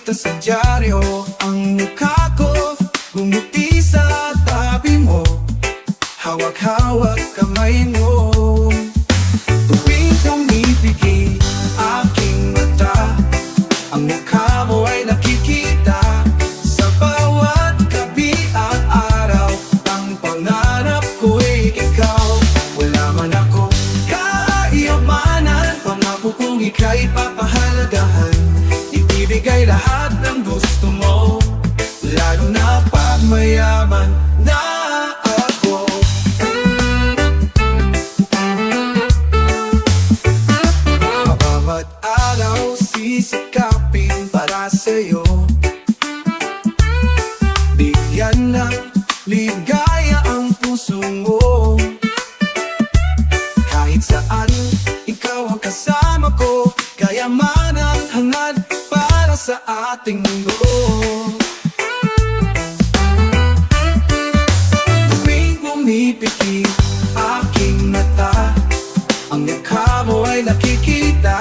nakita sa dyaryo ang mukha ko, bumuti sa tabi mo, hawak-hawak kamay mo. Tuwing tumipigil aking mata, ang mukha mo ay nakikita sa bawat gabi at araw. Ang pangarap ko'y ikaw. Wala man ako kayamanan, pangako kong ika'y papahalagahan. Ibibigay lahat ng gusto mo, lalo na pag mayaman na ako. Bawat araw sisikapin para sa'yo, bigyan ng ligaya ang puso mo. Kahit saan, ikaw ang kasama ko, kayaman ang hangad para sa ating mundo. Tuwing pumipikit aking mata, ang mukha mo ay nakikita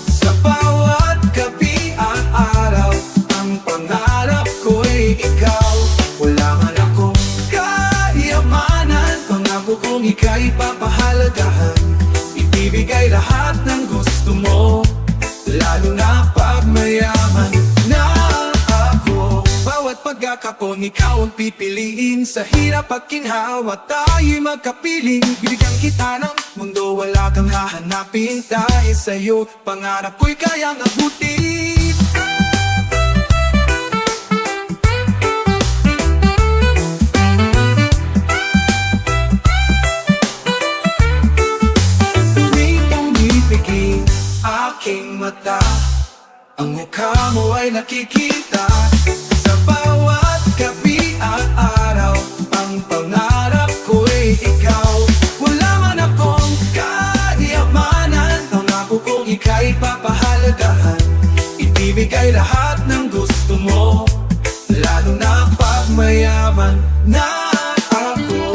sa bawat gabi at araw. Ang pangarap ko'y ikaw. Wala man akong kayamanan, pangako kong ika'y papahalagahan. Ibibigay lahat ng gusto mo, lalo na pag mayaman na ako. Bawat pagkakataon ikaw ang pipiliin, sa hirap at ginhawa tayo'y magkapiling. Bibigyan kita ng mundo, wala kang hahanapin. Dahil sa'yo, pangarap ko'y kayang abutin. Tuwing pumipigil aking mata, ang mukha mo ay nakikita sa bawat gabi at araw. Ang pangarap ko'y ikaw. Wala man akong kayamanan, pangako kong ika'y papahalagahan. Ibibigay lahat ng gusto mo, lalo na pag mayaman na ako.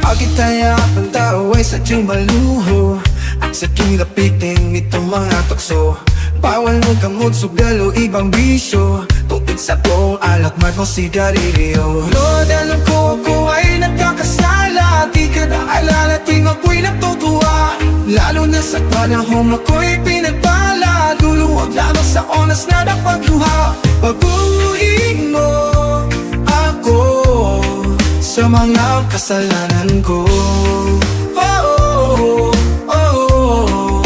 Pagkitaya ang tao ay sadyang maluho, at sa kinapitin nitong mga tukso. Bawal mo gamot, sugal o ibang bisyo, tungkol sa buong alak, mat mo sigarilyo. Lord, alam ko ako ay nagkakasala, di ka naalala tuwing ako'y natutuwa. Lalo na sa panahong ako'y pinagpala, luluwag lamang sa oras na napagluha. Baguhin mo ako sa mga kasalanan ko. Oh, oh, oh, oh.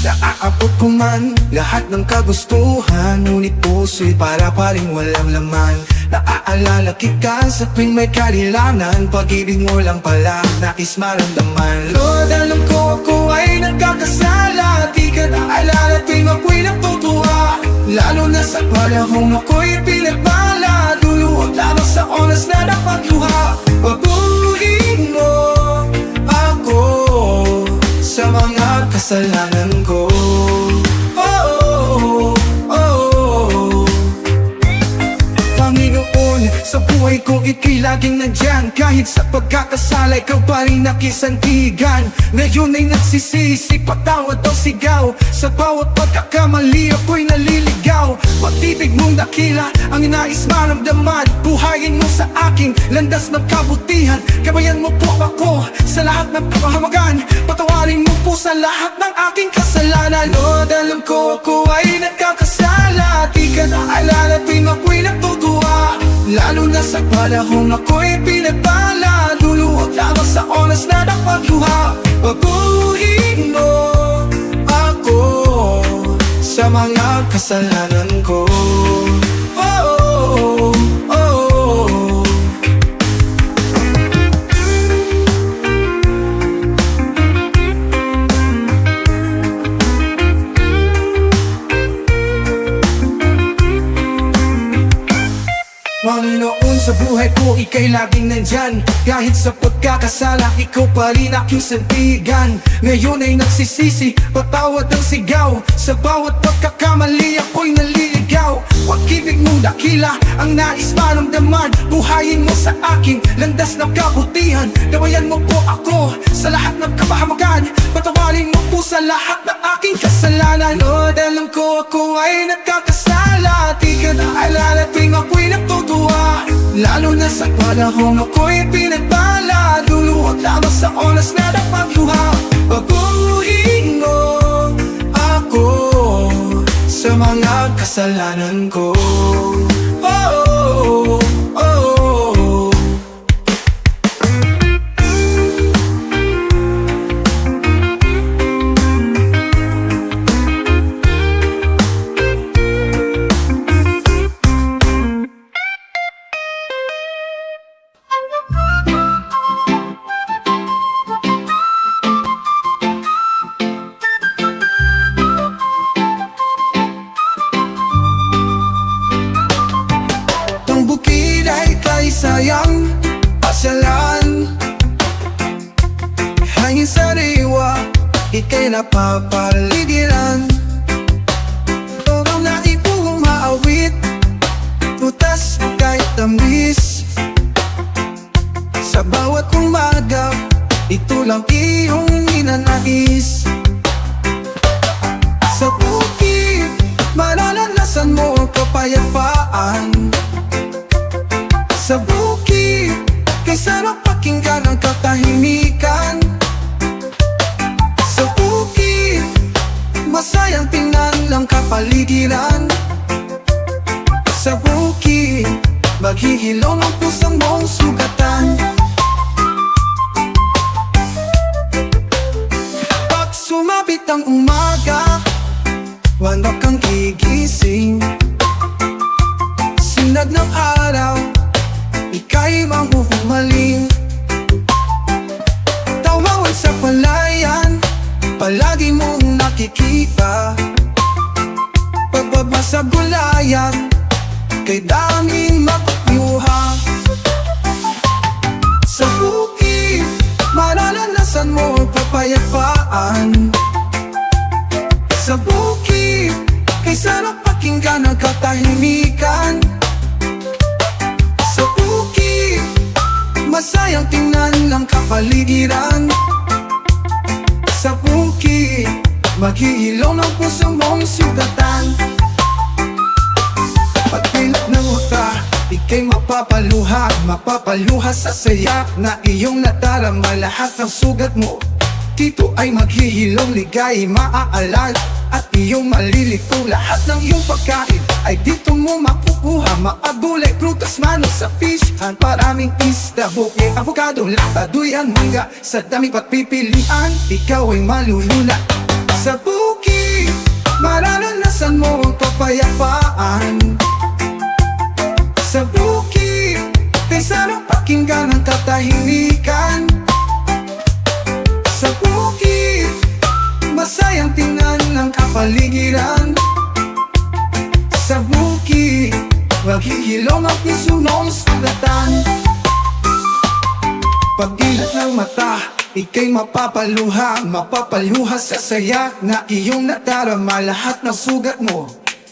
Naaabot ko man lahat ng kagustuhan, ngunit puso'y para pa rin walang laman. Naaalala kita sa tuwing may kailangan, pag-ibig mo lang pala nais maramdaman. Lord, alam ko ako ay nagkakasala, di ka naalala tuwing ako'y natutuwa. Lalo na sa panahong ako'y pinagpala, luluwag lamang sa oras na napagluha. Baguhin mo ako sa mga kasalanan ko. Oh, oh, oh, oh. Panginoon, sa buhay ko ika'y laging nandyan. Kahit sa pagkakasala, ikaw pa rin nakisantigan. Ngayon ay nagsisisi, patawad o sigaw. Sa bawat pagkakamali ako'y naliligaw. Pag-ibig mong dakila ang inais maramdaman. Buhayin mo sa aking landas ng kabutihan. Gabayan mo po ako sa lahat ng kapahamagan. Patawarin mo po sa lahat ng aking kasalanan. Lord, alam ko ako ay nagkakasala, di ka naalala tuwing ako'y natutuwa. Lalo na sa panahong ako'y pinagpala, luluwag lamang sa oras na napagluha. Baguhin mo ako sa mga kasalanan ko. Oh, oh, oh, oh. Panginoon, sa buhay ko, ika'y laging nandyan. Kahit sa pagkakasala, ikaw pa rin aking sandigan. Ngayon ay nagsisisi, patawad ang sigaw. Sa bawat pagkakamali, ako'y naliligaw. Pag-ibig mong dakila, ang nais maramdaman. Buhayin mo sa akin, landas ng kabutihan. Gawayan mo po ako sa lahat ng kapahamakan. Patawarin mo po sa lahat ng aking kasalanan. Lord, alam ko ako ay nagkakasala. Di ka naalala tuwing ako'y natutuwa. Lalo na sa panahon ako'y pinagbala. Luluhod lamang sa oras na napagluha. Paguhin mo ako sa mga kasalanan ko. Oh, oh, oh, oh. Ang bukid ay kay sayang pasyalan. Hangin sariwa, ika'y napapaligiran. Toro na ipong maawit, tutas kahit tamis. Sa bawat umaga, ito lang iyong ninanais. Sa bukid, mararanasan mo ang kapayapaan. Sa bukid, kay sarap pakinggan ang katahimikan. Sa bukid, masayang tingnan lang kapaligiran. Sa bukid, maghihilom ang pusong mong sugatan. Pag sumapit ang umaga, wala kang gigising. Sinag ng araw, ika'y mahuhumaling. Tawawan sa palayan, palagi mong nakikita. Pagbaba sa gulayan, kay daming magpapiyuha. Sa bukid, mararanasan mo ang kapayapaan. Sa bukid, kay sarap pakinggan ang katahimikan. Sa bukid, masayang tingnan lang kapaligiran. Sa bukid, maghihilom ang puso mong sugatan. Pagpilat ng mata, ika'y mapapaluha sa saya na iyong nadarama. Lahat ng sugat mo dito ay maghihilom, ligay maaalala at iyong malilito. Lahat ng iyong pagkain ay dito mo makukuha. Maagulay, prutas, manos sa fish pan. Maraming isda, buke, avocado, lataduyan, mangga. Sa dami pagpipilian, ikaw ay malulula. Sa bukid, mararanasan mo ang kapayapaan. Sa bukid, kay sarap pakinggan ang katahimikan. Sa bukid, masayang tingnan ng kapaligiran. Sa bukid, maghihilom ang puso mong sugatan. Pag-ilat ng mata, ika'y mapapaluha sa saya na iyong nadarama. Lahat ng sugat mo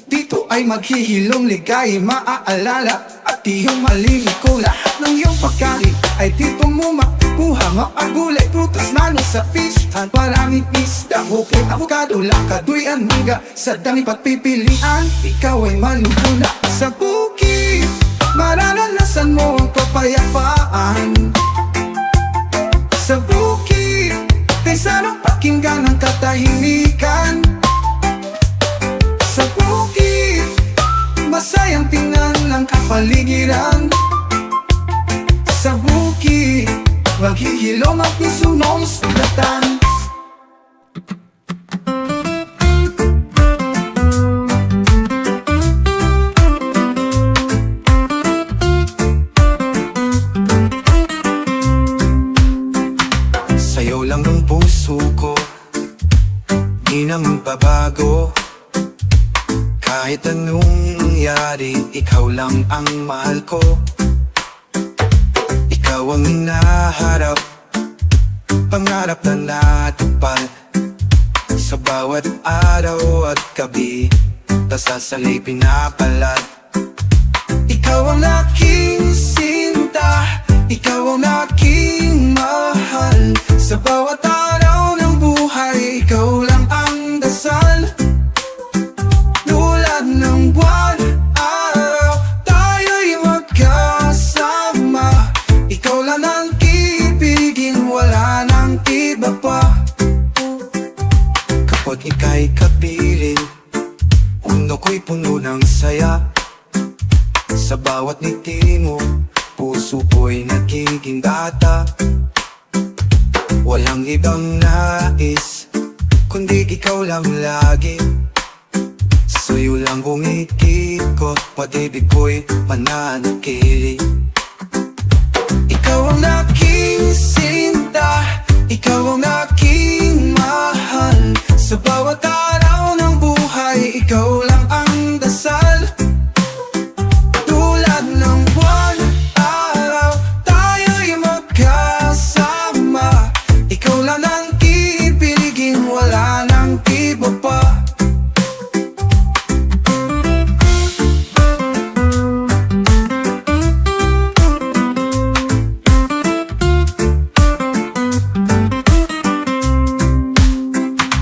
dito ay maghihilom, ligay maaalala at iyong malilito. Lahat ng iyong pagkain ay dito mo makukuha. Maagulay, prutas, manos sa fish pan. Maraming isda, buke, avocado, lakaduyan, mangga. Sa dami pagpipilian, ikaw ay malulula. Sa bukid, mararanasan mo ang kapayapaan. Sa bukid, kay sarap pakinggan ang katahimikan. Sa bukid, masayang tingnan ng kapaligiran. Sa bukid, maghihilom ang puso mong sugatan. Sa'yo lang ang puso ko, di na magbabago. Kahit anong mangyari, ikaw lang ang mahal ko. Ikaw ang hinaharap, pangarap na natupad. Sa bawat araw at gabi, tasasali pinapalad. Ikaw ang aking sinta, ikaw ang aking mahal. Sa bawat araw ng buhay, ikaw lang ang dasal. Tulad ng buwan, araw, tayo'y magkasama. Ikaw lang ang ibigin, wala nang iba pa. Kapag ika'y kapiling, mundo ko'y puno ng saya. Sa bawat ngiti mo, puso ko'y nagiging bata. Walang ibang nais, kundi ikaw lang lagi. Sa'yo lang umikikot, pag-ibig ko'y mananatili. Ikaw ang aking sinta, ikaw ang aking mahal. Sa bawat araw ng buhay, ikaw lang ang dasal. Tulad ng buwan, araw, tayo'y magkasama. Ikaw lang ang ibigin, wala nang iba pa.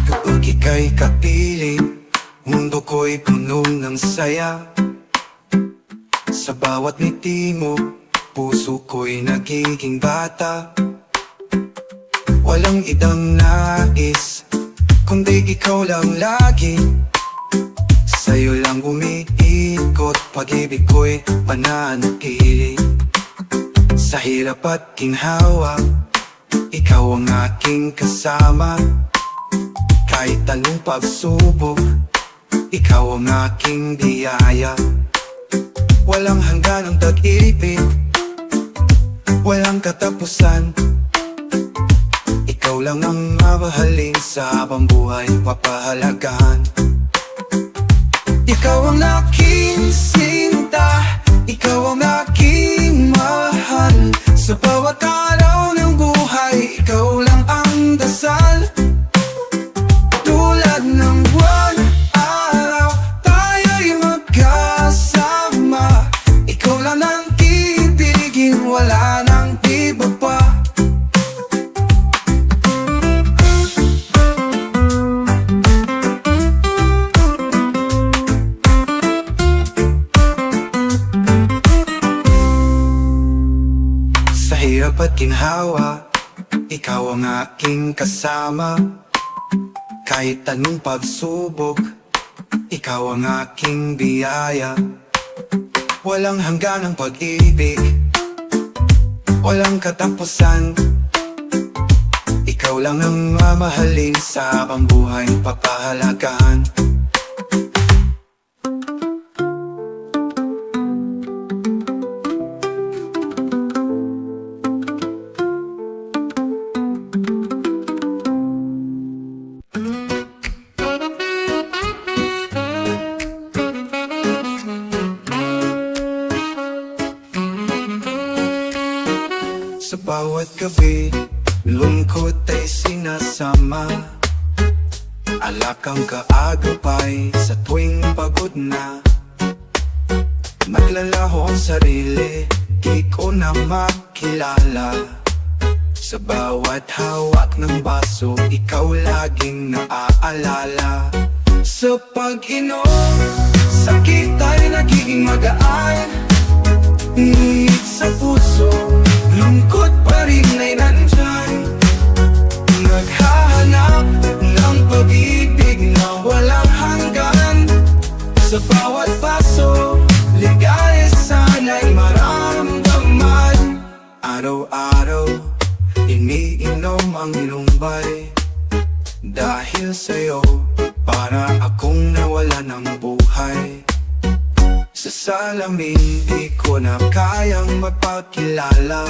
Kapag ika'y kapiling, mundo ko'y puno ng saya. Sa bawat ngiti mo, puso ko'y nagiging bata. Walang ibang nais, kundi ikaw lang lagi. Sa'yo lang umiikot, pag-ibig ko'y mananatili. Sa hirap at ginhawa, ikaw ang aking kasama. Kahit anong pagsubok, ikaw ang aking biyaya. Walang hanggan ang tag-ibig, walang katapusan. Ikaw lang ang mamahalin, sa habang buhay papahalagahan. Ikaw ang aking sinta, ikaw ang aking mahal. Sa bawat araw ng buhay, ikaw lang ang dasal. Tulad ng buwan, araw, tayo'y magkasama. Ikaw lang ang ibigin, wala nang iba pa. Sa hirap at ginhawa, ikaw ang aking kasama. Kahit anong pagsubok, ikaw ang aking biyaya. Walang hanggan ang pag-ibig, walang katapusan. Ikaw lang ang mamahalin, sa habang buhay papahalagahan. Sa bawat gabi, lungkot ay sinasama. Alak ang kaagapay sa tuwing pagod na. Naglalaho ang sarili, di ko na makilala. Sa bawat hawak ng baso, ikaw laging naaalala. Sa pag-inom, sakit ay nagiging magaan. Ngunit sa puso, lungkot pa rin ay nandyan. Naghahanap ng pag-ibig na walang hanggan. Sa bawat paso, ligaya sana'y maramdaman. Araw-araw, iniinom ang inumbay. Dahil sa'yo, para akong nawala ng buhay. Sa salamin, di ko na kayang magpakilala.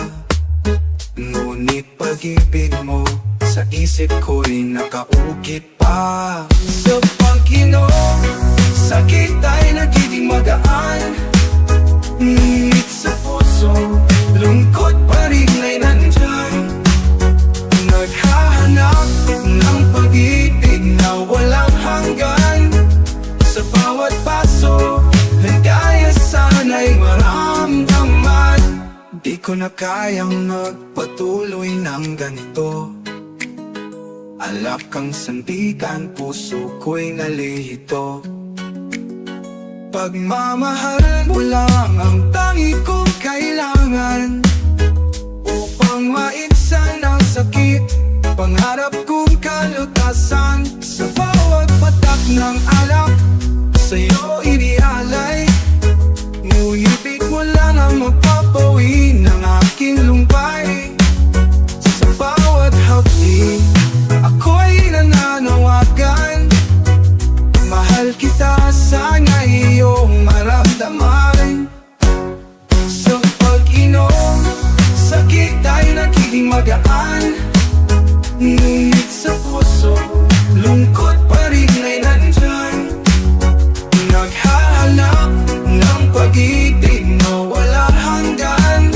Ngunit pag-ibig mo, sa isip ko'y nakaukit pa. Sa pag-inom, sakit ay nagiging magaan. bawat paso ay kaya sana'y maramdaman. Di ko na kayang magpatuloy ng ganito. Alak kang sandigan, puso ko'y nalihito. Pagmamahal mo lang ang tangi kong kailangan upang maigsan ang sakit. Pangarap kong kalutasan sa bawat patak ng alak, sa'yo inialay. Ngunit wala nang mapapawi ng aking lumbay. Sa bawat hapdi, ako'y nananawagan. Mahal kita, sana iyong maramdaman. Sa pag-inom, sakit ay nagiging magaan. Ngunit sa puso, lungkot pa rin ay nandyan. Naghahanap ng pag-ibig na wala hanggan.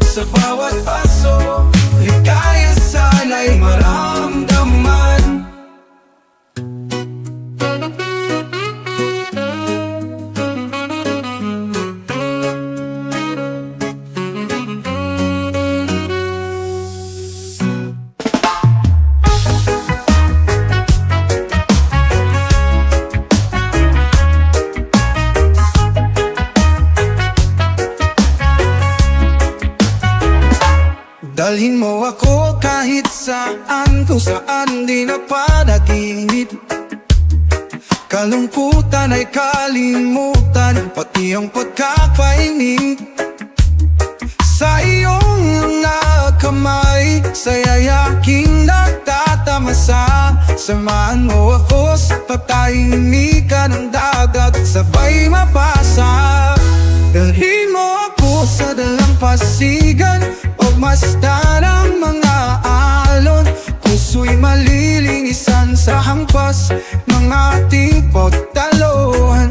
Sa bawat paso, ay kaya sana'y maramdaman. Dalhin mo ako kahit saan, kung saan di na panaginip. Kalungkutan ay kalimutan, pati ang pagkakainig. Sa iyong mga kamay, sa yayaking nagtatamasa. Samahan mo ako sa patahimikan ng dagat, sabay mapasa. Dalhin mo ako sa dalampasigan, pagmasdan ang mga alon. Puso'y malilinisan sa hampas ng ating pagtalon.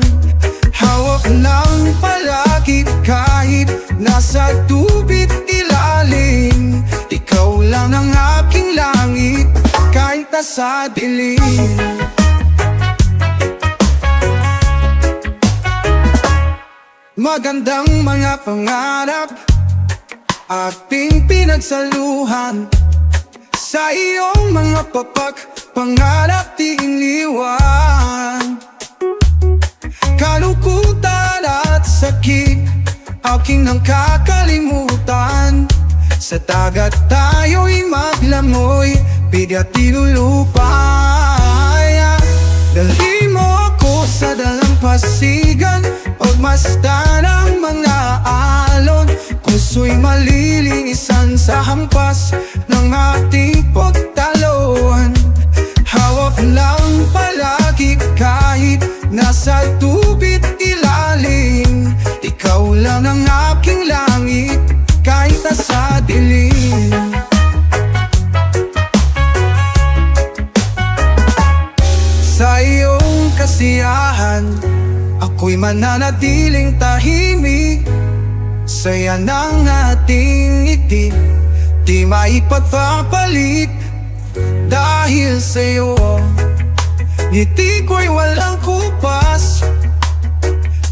Hawak lang palagi kahit nasa tubig ilalim. Ikaw lang ang aking langit kahit nasa dilim. Magandang mga pangarap ating pinagsaluhan. Sa iyong mga papak, pangarap di iniwan. Kalungkutan at sakit, aking nang kakalimutan. Sa dagat tayo'y maglamoy, bigat ilulupay. Dalhin mo ako sa dalampasigan, pagmasdan ang mga alon. Puso'y malilinisan sa hampas ng ating pagtalon. Hawak lang palagi kahit nasa tubig ilalim. Ikaw lang ang aking langit kahit nasa dilim. Sa iyong kasiyahan, ako'y mananatiling tahimik. Saya ng ating ngiti, di maipagpapalit. Dahil sa'yo, ngiti ko'y walang kupas.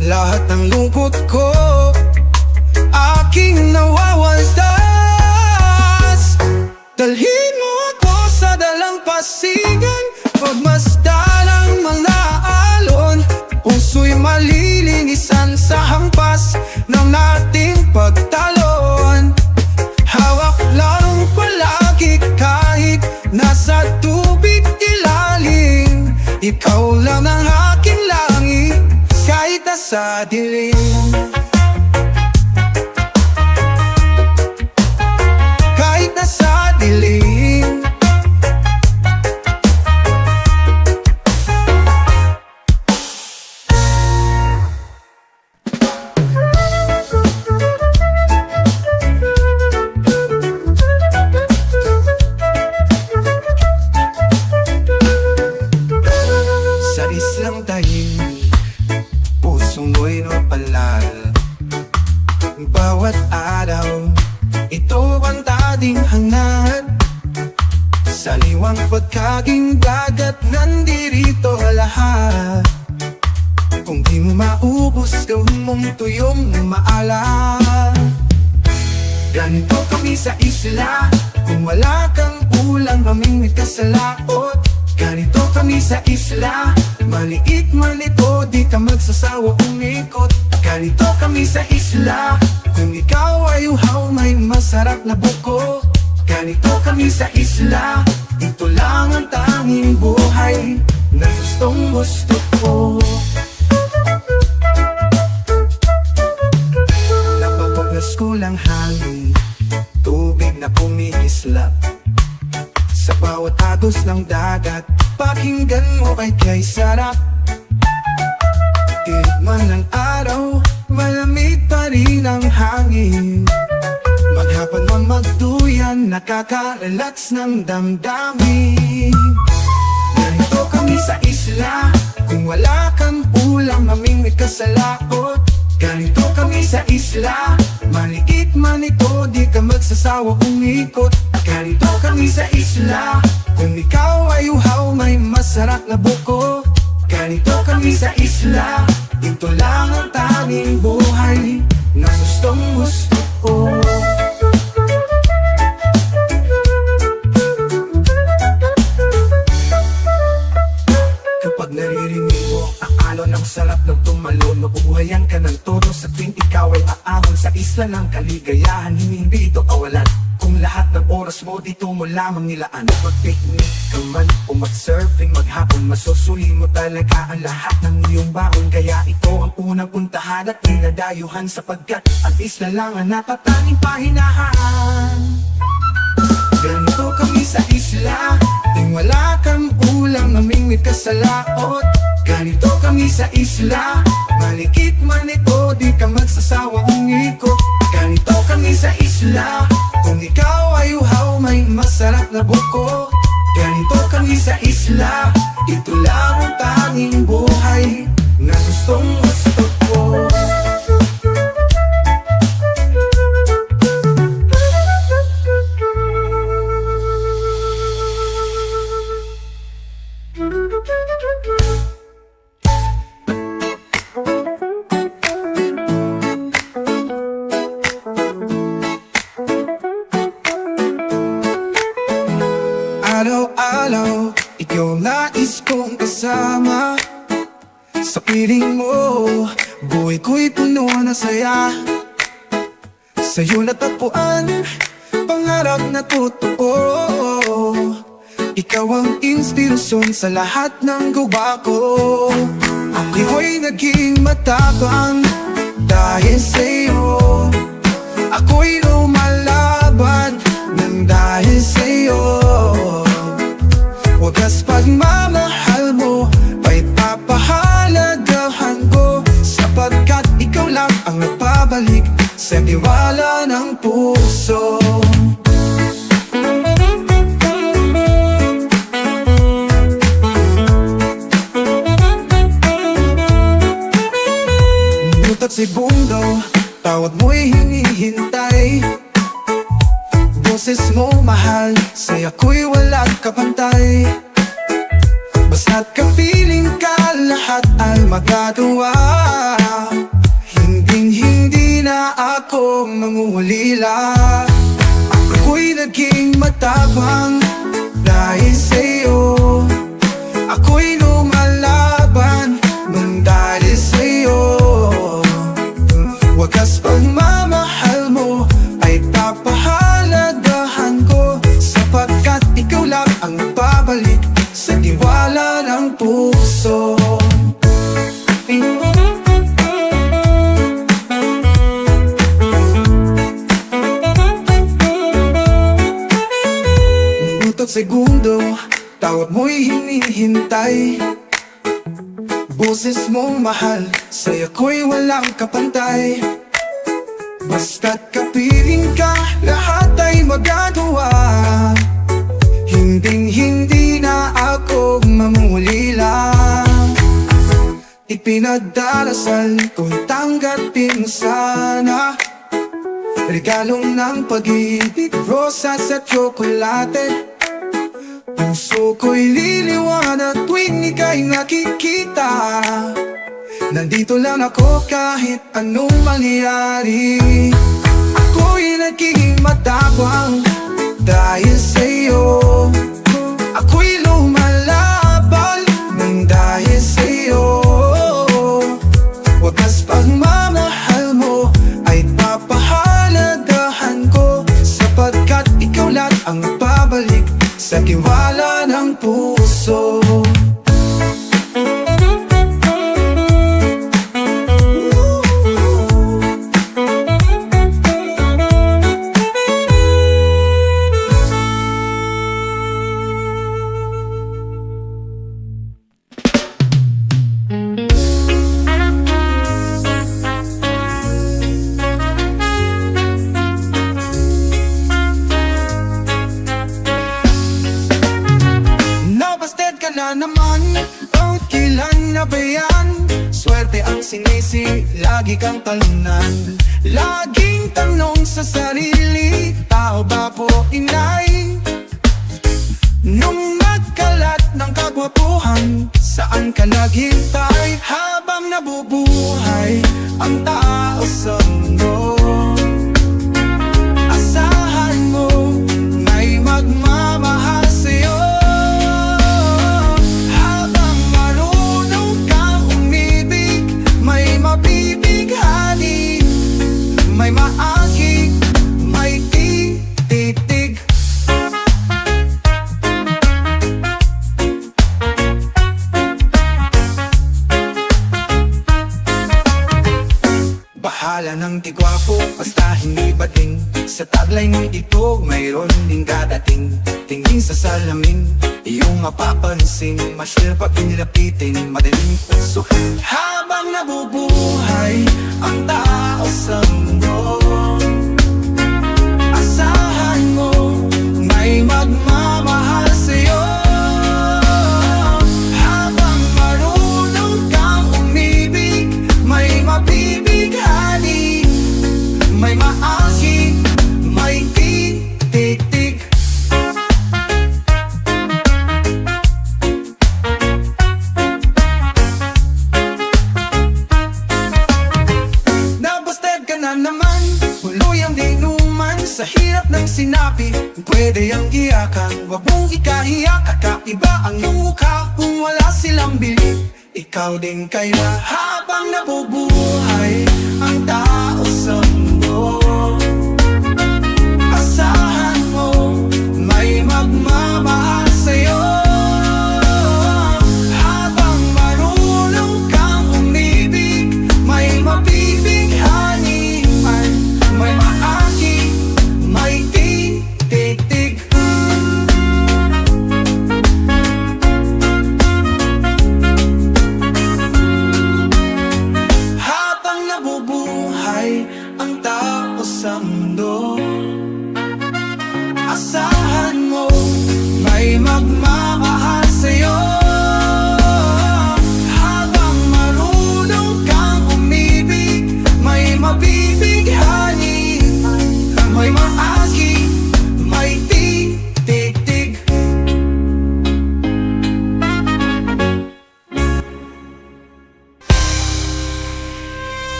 Lahat ng lungkot ko, aking nawawalas. Dalhin mo ako sa dalampasigan, pagmasdan ang mga alon. Puso'y malilinisan sa hampas ng ating pagtalon. Hawak lang palagi kahit nasa tubig ilalim. Ikaw lang ang aking langit kahit nasa dilim. Kahit nasa dilim. Sa islang tahimik, puso mo'y napalal. Bawat araw, ito ang dating hangat. Sa liwang pagkaging dagat, nandirito lahat. gusto mong tuyong maalat. Ganito kami sa isla, kung wala kang ulang mamingwit ka sa laot. Ganito kami sa isla, maliit man ito, di ka magsasawa umikot. Ganito kami sa isla, kung ikaw ay uhaw may masarap na buko. Ganito kami sa isla, ito lang ang tanging buhay na gustong gusto ko. Napapaglas ko lang hangin, tubig na kumikislap sa bawat agos ng dagat, pakinggan mo kay sarap. Tirik man ng araw, malamig pa rin ang hangin. Maghapon man magduyan, nakaka-relax ng damdamin. Ganito kami sa isla, kung wala kang ulam, mamingwit ka sa laot. Ganito kami sa isla, maliit man ito, di ka magsasawa umikot. Ganito kami sa isla, kung ikaw ay uhaw may masarap na buko. Ganito kami sa isla, ito lang ang tanging buhay na gustong gusto ko. Kapag naririnig mo ang alon ng sarap ng tumalon, mabubuhayan ka ng todo sa tuwing ikaw ay aahon sa isla ng kaligayahan. Hindi ito kawalan, kung lahat ng oras mo dito mo lamang nilaan. Mag-picnic ka man o mag-surfing, maghapon masusuli mo talaga ang lahat ng iyong baon. Kaya ito ang unang puntahan at inadayuhan, sapagkat ang isla lang ang natatanging pahinahan. Ganito kami sa isla, ting wala kang ulam, mamingwit ka sa laot. Ganito kami sa isla, malikit man ito, di ka magsasawa umikot. Ganito kami sa isla, kung ikaw ay uhaw may masarap na buko. Ganito kami sa isla, ito lang ang tanging buhay na gustong gusto ko. Araw-araw, ikaw nais kong kasama. Sa piling mo, buhay ko'y puno na saya. Sa'yo natagpuan, pangarap na totoo. Ikaw ang inspirasyon sa lahat ng gawa ko. Ako'y naging matapang dahil sa'yo. Ako'y lumalaban nang dahil sa'yo. Wagas pagmamahal mo ay papahalagahan ko, sapagkat ikaw lang ang nagpabalik sa tiwala ng puso. Minuto at segundo, tawag mo'y hinihintay. Boses mo mahal, sa'yo ako'y walang kapantay. Basta't kapiling ka, lahat ay magagawa. Hinding-hindi na ako mangungulila. Ako'y naging matapang dahil sa'yo. Ako'y lumalaban nang dahil sa'yo. Wagas pagmamahal mo ay papahalagahan ko, sapagkat ikaw lang ang nagbabalik sa tiwala ng puso. Minuto at segundo, tawag mo'y hinihintay. Boses mong mahal, sa'yo ako'y walang kapantay. Basta't kapiling ka, lahat ay magagawa. Hinding-hindi na ako mamulila. Ipinagdarasal kung tanggapin sana. Regalong ng pag-ibig, rosas at tsokolate. Puso ko'y liliwanag tuwing ika'y nakikita. Nandito lang ako kahit anong mangyari. Ako'y nagiging matapang dahil sa'yo. Ako'y lumalaban ng dahil sa'yo. Wagas pagmamahal mo ay papahalagahan ko, sapagkat ikaw lang ang babalik sa tiwala ng puso. Nabasted ka na naman, bakit kailan na ba yan? Swerte ang sinisi, lagi kang talunan. Laging tanong sa sarili, tao ba po inay? Nung nagkalat ng kagwapuhan, saan ka naghintay? Habang nabubuhay ang tao sa mundo, asahan mo may magmamahal sa'yo. Habang marunong kang umibig, may mabibighani, may maakit, may titig. Bahala ng tigwapo, basta hindi bating. Sa taglay ng ito, mayroon din dadating. Tingin sa salamin, iyong mapapansin. Masyal pag nilapitin, madaling puso. Habang nabubuhay ang tao sa mundo, asahan mo may magmamahal sa'yo. Habang marunong kang umibig, may mabibighani, may maakit, may titig. Nabasted ka na naman, huluyang dinuman. Sa hirap ng sinapi, pwede ang iyakan. Wag mong ikahiyak, kakaiba ang iyong mukha. Kung wala silang bilib, ikaw din kaya. Habang nabubuhay ang tao sa mundo, asahan mo may magmamahal sa'yo. Habang marunong kang umibig, may mabibighani, may maakit, may titig. Habang nabubuhay ang tao sa mundo, asahan mo may magmamahal sa'yo. Habang marunong kang umibig, may mabibighani, may maakit, may titig.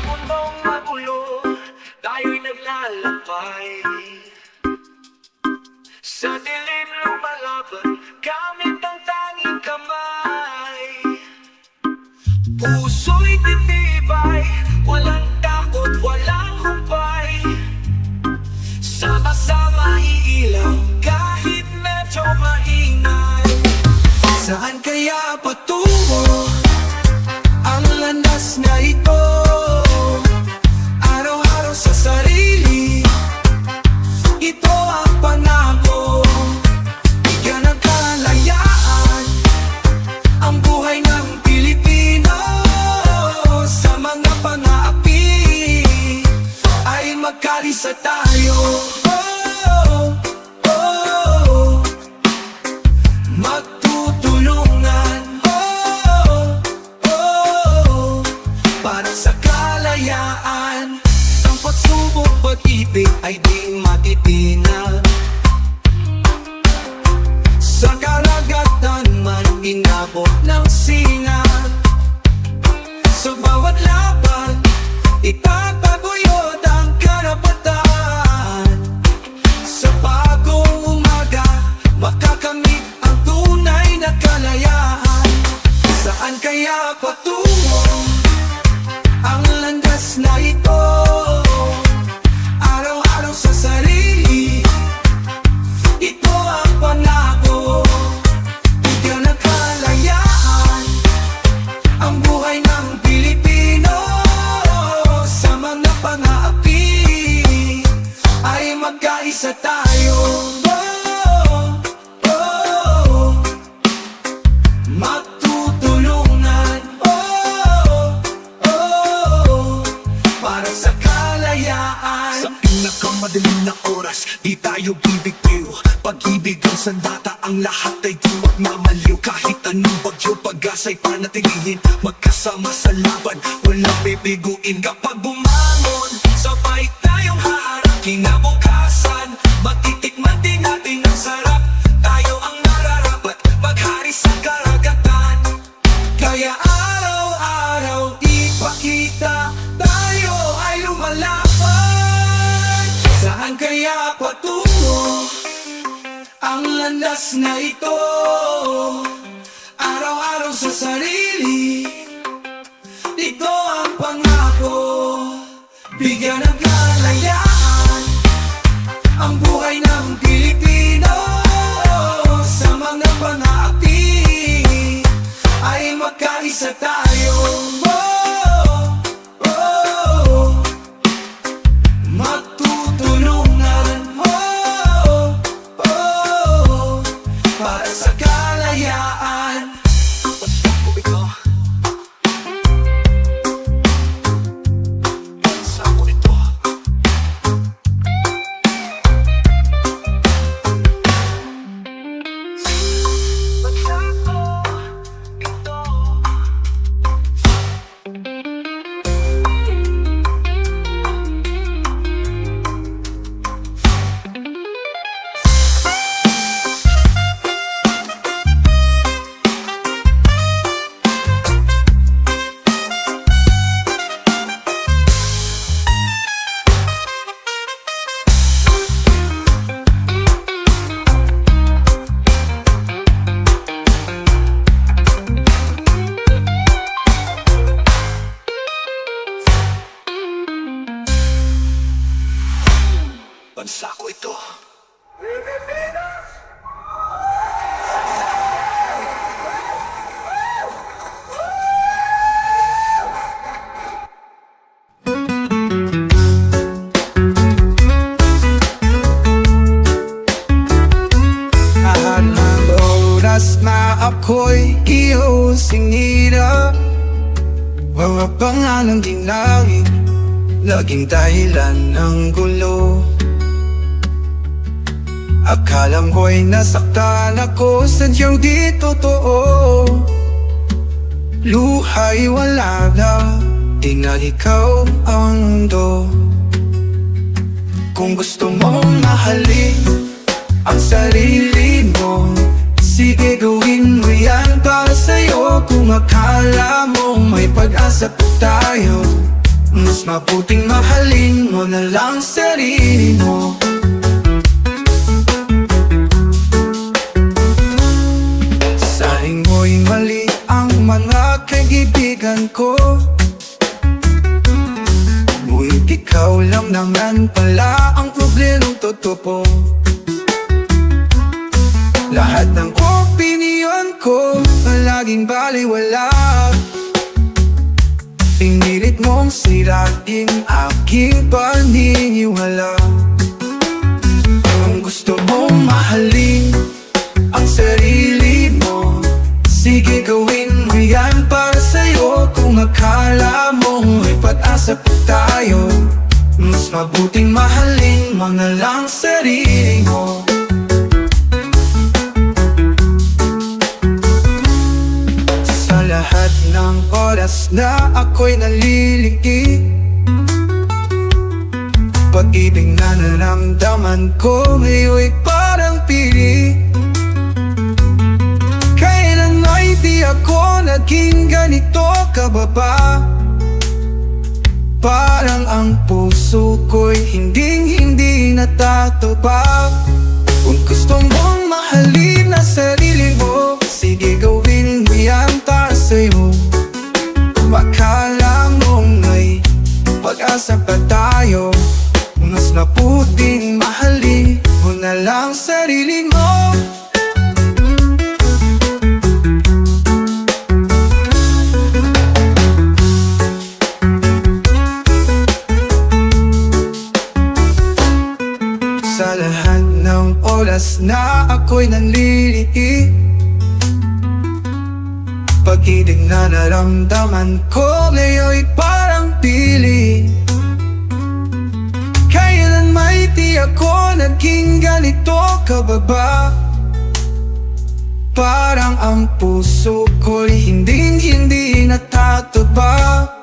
Mundong magulo, tayo'y naglalakbay. Sa dilim lumalaban, gamit ang tanging kamay. Puso'y titibay, walang takot, walang humpay. Sama-sama iilaw, kahit medyo maingay. Saan kaya patungo ang landas na ito? Araw-araw sa sarili, ito ang pangako. Bigyan ng kalayaan ang buhay ng Pilipino. Sa mga pang-aapi ay magkaisa tayo. Magtutulungan, para sa kalayaan. Ang pagsubok, pag-ibig ay di matitinag. Sa karagatan man, inabot ng singa. Sa bawat laban, itataguyod ang karapatan. Sa bagong umaga, makakamit ang tunay na kalayaan. Saan kaya patungo ang landas na ito? Araw-araw sa sarili, ito ang pangako. Bigyan ng kalayaan ang buhay ng Pilipino. Sa mga pang-aapi ay magkaisa tayo. Magtutulungan para sa kalayaan. Sa pinakamadaling na oras, di tayo bibigtiw. Pag-ibig ang sandata, ang lahat ay di magmamaliw. Kahit anong bagyo, pag-asa'y panatilihin. Magkasama sa laban, walang bibiguin. Kapag bumangon, sabay tayong haharap kinabukasan. Matitikman din natin ang sarap. Tayo ang nararapat, maghari sa karagatan. Kaya araw-araw ipakita, tayo ay lumalaban. Saan kaya patungo ang landas na ito? Araw-araw sa sarili, ito ang pangako. Bigyan ng kalayaan ang buhay ng Pilipino. Sa mga pang-aapi ay magkaisa tayo. Magtutulungan para sa kalayaan. Bansa ko ito. Lahat ng oras na ako'y iyong sinira, mga pangalang ginangin, laging dahilan ng gulo. Akala mo'y nasaktan ako, sadyang di totoo. Luha'y wala na, di na ikaw ang mundo. Kung gusto mong mahalin ang sarili mo, sige gawin mo yan para sa'yo. Kung akala mo may pag-asa pa tayo, mas mabuting mahalin mo na lang sarili mo. Saing mo'y mali ang mga kaibigan ko, ngunit ikaw lang naman pala ang problemang totoo. Lahat ng opinion ko laging baliwala. Pinilit mong sirain aking paniniwala. Kung gusto mong mahalin ang sarili mo, sige gawin mo yan para sa'yo. Kung akala mo may pag-asa pa tayo, mas mabuting mahalin mo na lang sarili mo. Sa lahat ng oras na ako'y naliliki, pag-ibig na naramdaman ko ngayon'y parang pili. Kailan ay di naging ganito kababa. Parang ang puso ko'y hindi natatubag. Kung gusto mong mahalin ang sarili mo, sige gawin mo yan para sa'yo. Akala mong may pag-asa pa tayo, mas mabuting mahalin mo na lang sarili mo. Sa lahat ng oras na ako'y nanliliit, pag-ibig na naramdaman ko ngayon'y parang pili. Kailan may di ako naging ganito kababa. Parang ang puso ko'y hindi natatubag.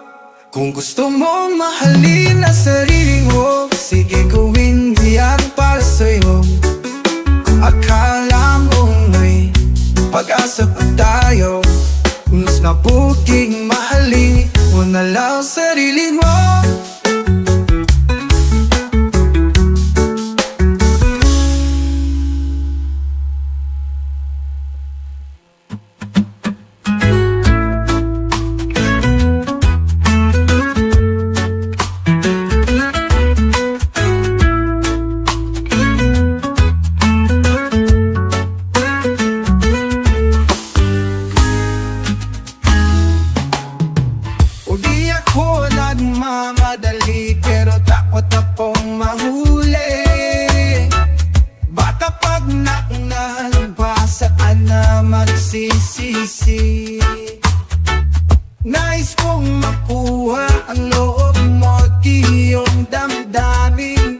Kung gusto mong mahalin ang sarili mo, sige gawin mo yan para sa'yo. Akala mong may pag-asa pa tayo, mas mabuting mahalin mo na lang sarili mo. Nagmamadali pero takot akong mahuli. Baka pag naunahan pa, saan na magsisisi? Nais kong makuha ang loob mo at iyong damdamin,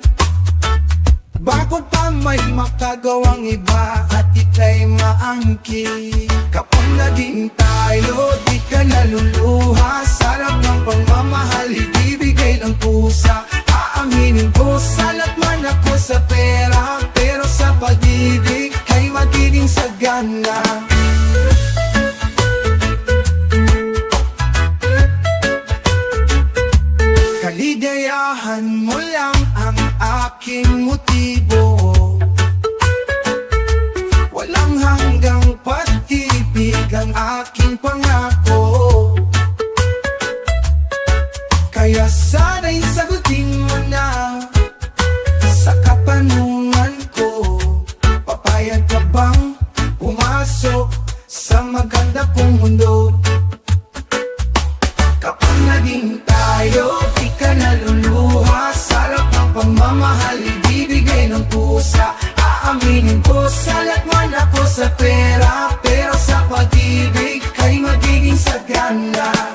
bago pa may makagawang iba at ika'y maangkin. Kapag naging tayo, di ka naluluha. Sarap ng pagmamahal, ibibigay ng pusa. Aaminin ko, salat man ako sa pera, pero sa pag-ibig ay magiging sagana. Kaligayahan mo lang ang aking motibo. Walang hanggang pag-ibig ang aking pangako. Kaya sana'y sagutin mo na sa katanungan ko. Papayag ka bang pumasok sa maganda kong mundo? Kapag naging tayo, di ka naluluha. Sarap ng pagmamahal, ibibigay ng pusa. Aaminin ko, salat man ako sa pera, pero sa pag-ibig ay magiging sagana.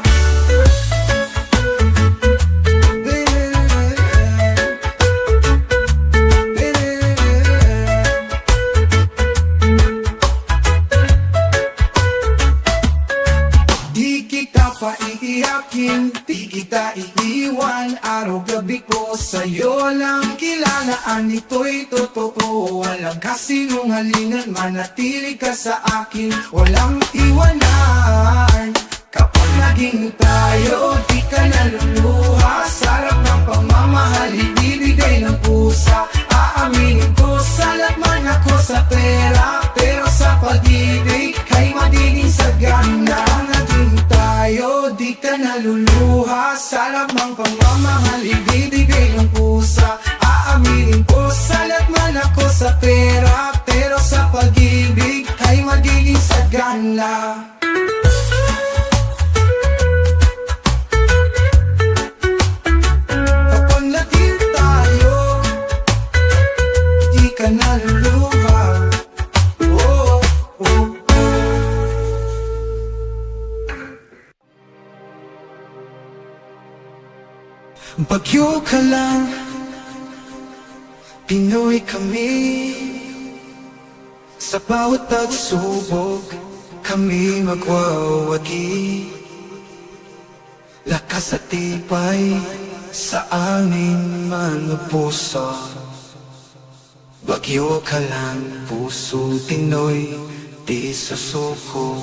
Di kita paiiyakin, di kita iiwan. Araw-gabi ko sa'yo lang kilalaan. Ito'y totoo, walang kasinungalingan. Manatili ka sa akin, walang iwanan. Kapag naging tayo, di ka naluluha. Sarap ng pagmamahal, ibibigay ng pusa. Aaminin ko, salat man ako sa pera, pero sa pag-ibig ay magiging sagana. Naging tayo, di ka naluluha. Sarap ng pagmamahal, ibibigay ng pusa. Aaminin ko, salat man ako sa pera, pero sa pag-ibig ay magiging sagana. Kapag naging tayo, di ka naluluha. Oh, oh, oh. Bagyo ka lang, Pinoy kami. Sa bawat pagsubok, kami magwawagi. Lakas at tibay sa aming mga puso. Bagyo ka lang, puso Pinoy, di susuko.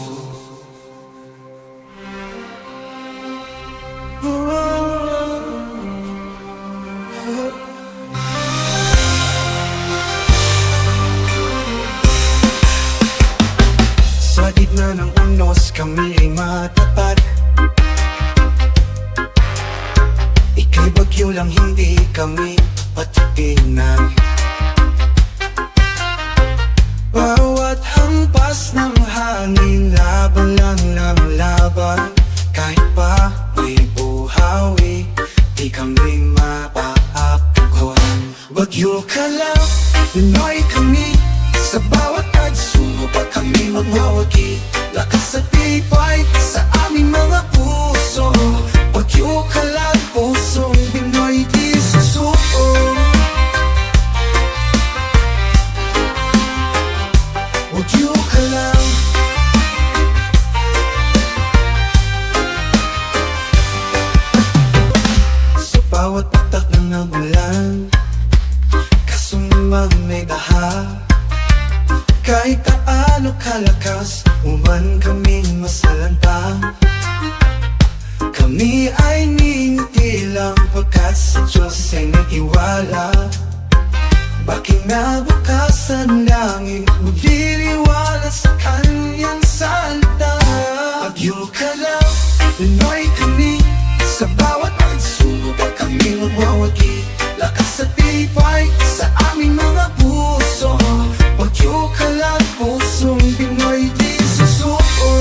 di matapat. Ika'y bagyo lang, hindi kami patiginan. Bawat hampas ng hangin, laban lang ng laban. Kahit pa may buhawi, di kami mapaapagwan. Bagyo ka lang, Pinoy kami. Sa bawat pagsubok kami magwawagi. Lakas at tibay sa aming mga puso. Bagyo ka lang, pusong Pinoy di susuko. Bagyo ka lang. Sa bawat patak ng nagulan, kasumang may daha. Kahit kaano kalakas, uman kaming masalanta. Kami ay ngingiti lang pagkat sa Diyos ay nag-iwala. Bakit nabukas ang langit, magliliwanag sa kanyang salita. Bagyo ka lang, Pinoy kami. Sa bawat pagsubok kami magwawagi. Lakas at tibay sa aming mga puso. Bagyo ka lang, pusong Pinoy di susuko.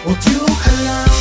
Bagyo ka lang.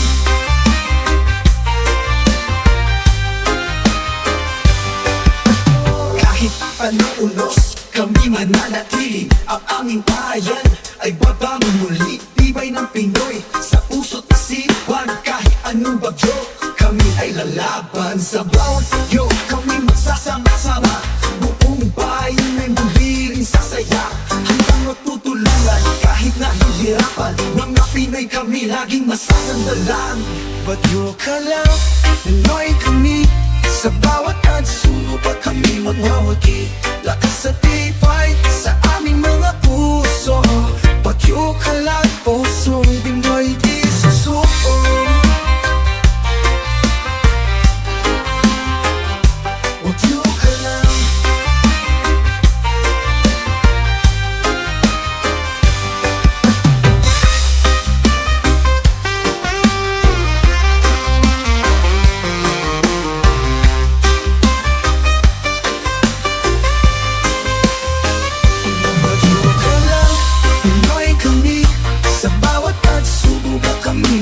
Kahit anong unos, kami mananatili. Ang aming bayan ay babangon muli. Tibay ng Pinoy sa puso't isipan. Kahit anong bagyo, kami ay lalaban. Sa bawat bagyo, kami magsasama-sama. Buong bayan ay muli rin sasaya. Hanggang magtutulungan kahit nahihirapan. Mga Pinay kami laging masasandalan. Bagyo ka lang, Pinoy kami. Sa bawat pagsubok kami magwawagi. Lakas at tibay sa aming mga puso. Bagyo ka lang, pusong Pinoy di susuko. Bagyo ka lang.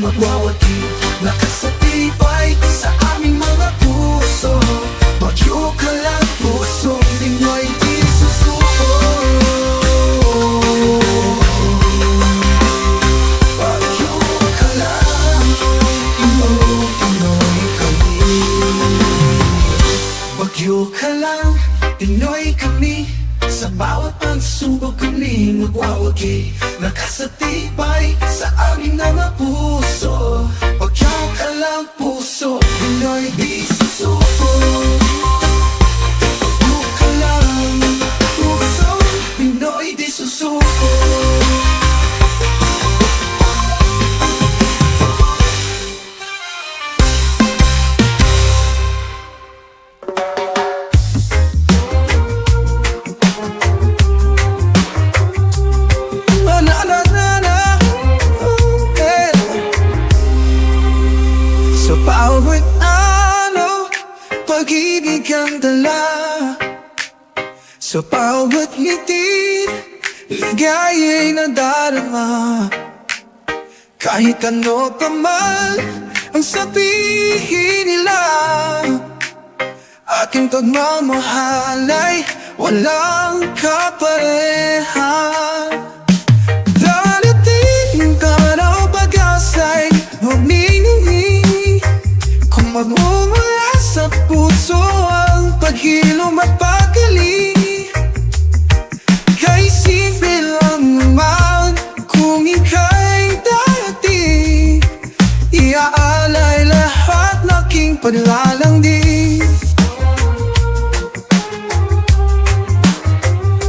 Magwawagi, lakas at tibay sa aming mga puso. Bagyo ka lang, pusong Pinoy di susuko. Bagyo ka lang, Pinoy kami. Bagyo ka lang, Pinoy kami. Sa bawat pagsubok kami magwawagi. Lakas at tibay sa aming mga puso. Bagyo ka lang, puso Pinoy di susuko. Bagyo ka lang, puso Pinoy di susuko. Sa bawat pag-ibig ang dala. Sa bawat ngiti, ligaya'y nadarama. Kahit ano pa man ang sabihin nila, aking pagmamahal ay walang kaparehan. Darating ka raw pag-asa'y humingi. Kung magmumula sa puso ang paghilom at paggaling, kay simple lang naman kung ika'y dati. Iaalay lahat ng aking paglalangdi.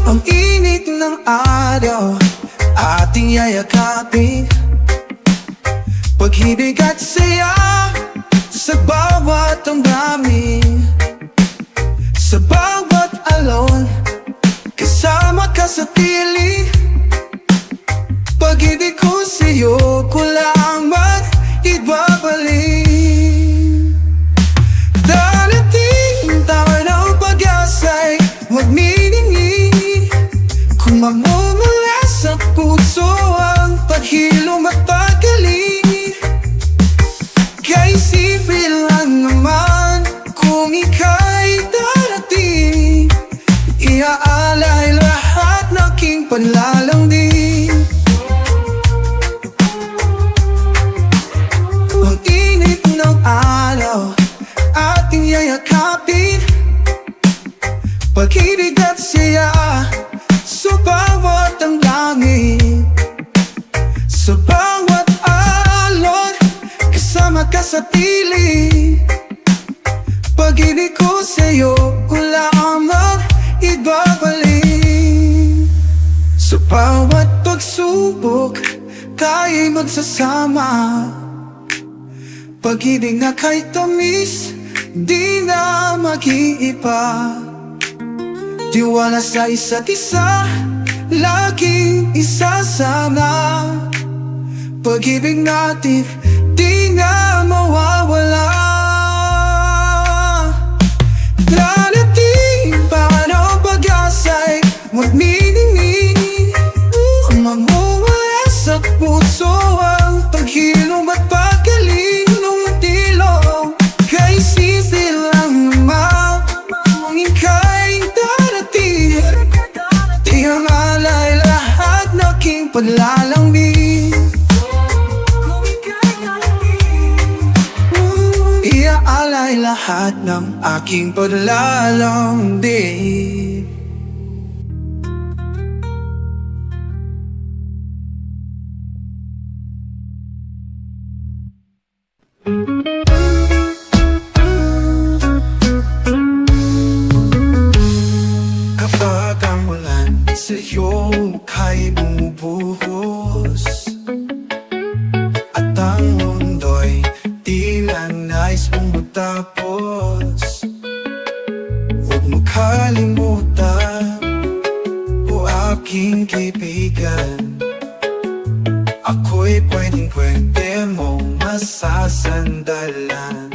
Ang init ng araw ating yayakapin. Pag-ibig at saya sa bawat damdamin, sa bawat alon. Kasi Kasama ka sa tili. Pag-ibig ko sa'yo ko lamang ibabalik. Darating tayo ng pag-asa'y huwag miningin. Kung mamumula sa puso ang paghilom at paggaling. Kay simple lang naman kung ika'y darating. Iaalay lahat ng aking panlalambing. Ang init ng araw ating yayakapin. Pag-ibig at siya sa bawat ang langit. Sa bawat alon kasama ka sa tili. Pag-ibig ko sa'yo ko lamang ibabalik. Sa bawat pagsubok tayo'y magsasama. Pag-ibig na kay tamis di na mag-iiba. Tiwala sa isa't isa laging isasama. Pag-ibig natin di na mawawala. Darating pa ng pag-asa'y huwag miningin. Kung mamumula sa puso ang paghilom at paggaling ng tilo. Kay sisi lang naman kung ika'y darating. Di ang alay lahat ng aking paglalambing. Iaalay lahat ng aking paglalambing. Kapag ang ulan sa'yo kay bumubuhos at ang mundo'y tila nais mong matapos, huwag mo kalimutan, o aking kaibigan, ako'y pwedeng-pwede mong masasandalan.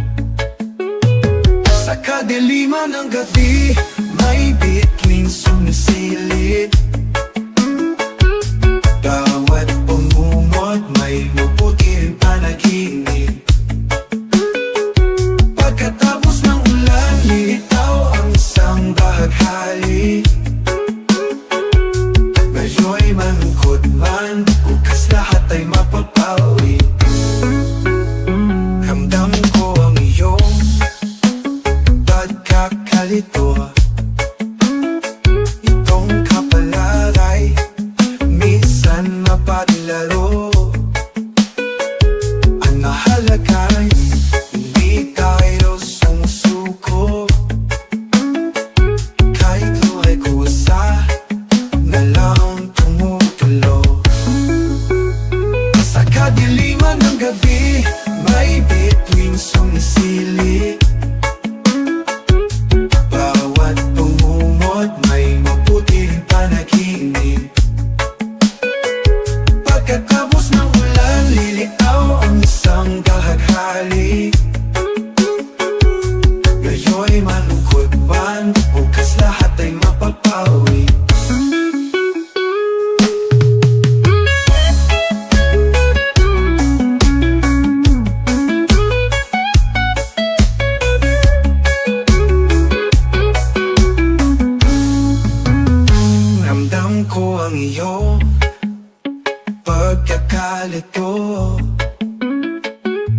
Sa kadiliman ng gabi, may bituin sumisilip. Bawat pumumot may maputing panaginip. Pagkatapos ng ulan, lilitaw ang isang bahaghali. Ngayo'y malungkot man, bukas lahat ay mapapawi. Ramdam ko ang iyong pagkakalito. Itong kapalaray minsan mapaglaro. Ang mahalaga'y hindi tayo sumusuko. Kahit luhay kusa na lang tumutulo. Sa kadiliman ng gabi, may bituin sumisili. Bawat pumumot may maputing panaginip. Pagkatapos ng ulan, lilitaw ang isang bahaghali. Ngayo'y malungkot man, bukas lahat ay mapapawi. Ramdam ko ang iyong pagkakalito.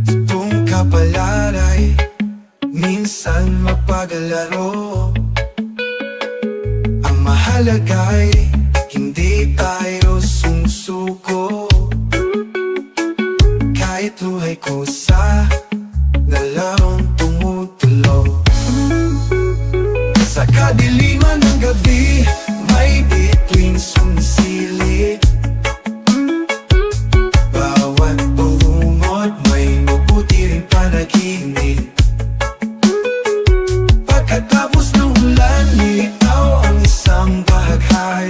Itong kapalaray minsan mapaglaro. Ang mahalaga'y hindi tayo sumusuko. Kahit luhay kusa na lang tumutulo. Sa kadiliman ng gabi, may bituin sumisili. Bawat pumumot may mabuti rin panaginip. Pagkatapos ng ulan, lilitaw ang isang bahaghali.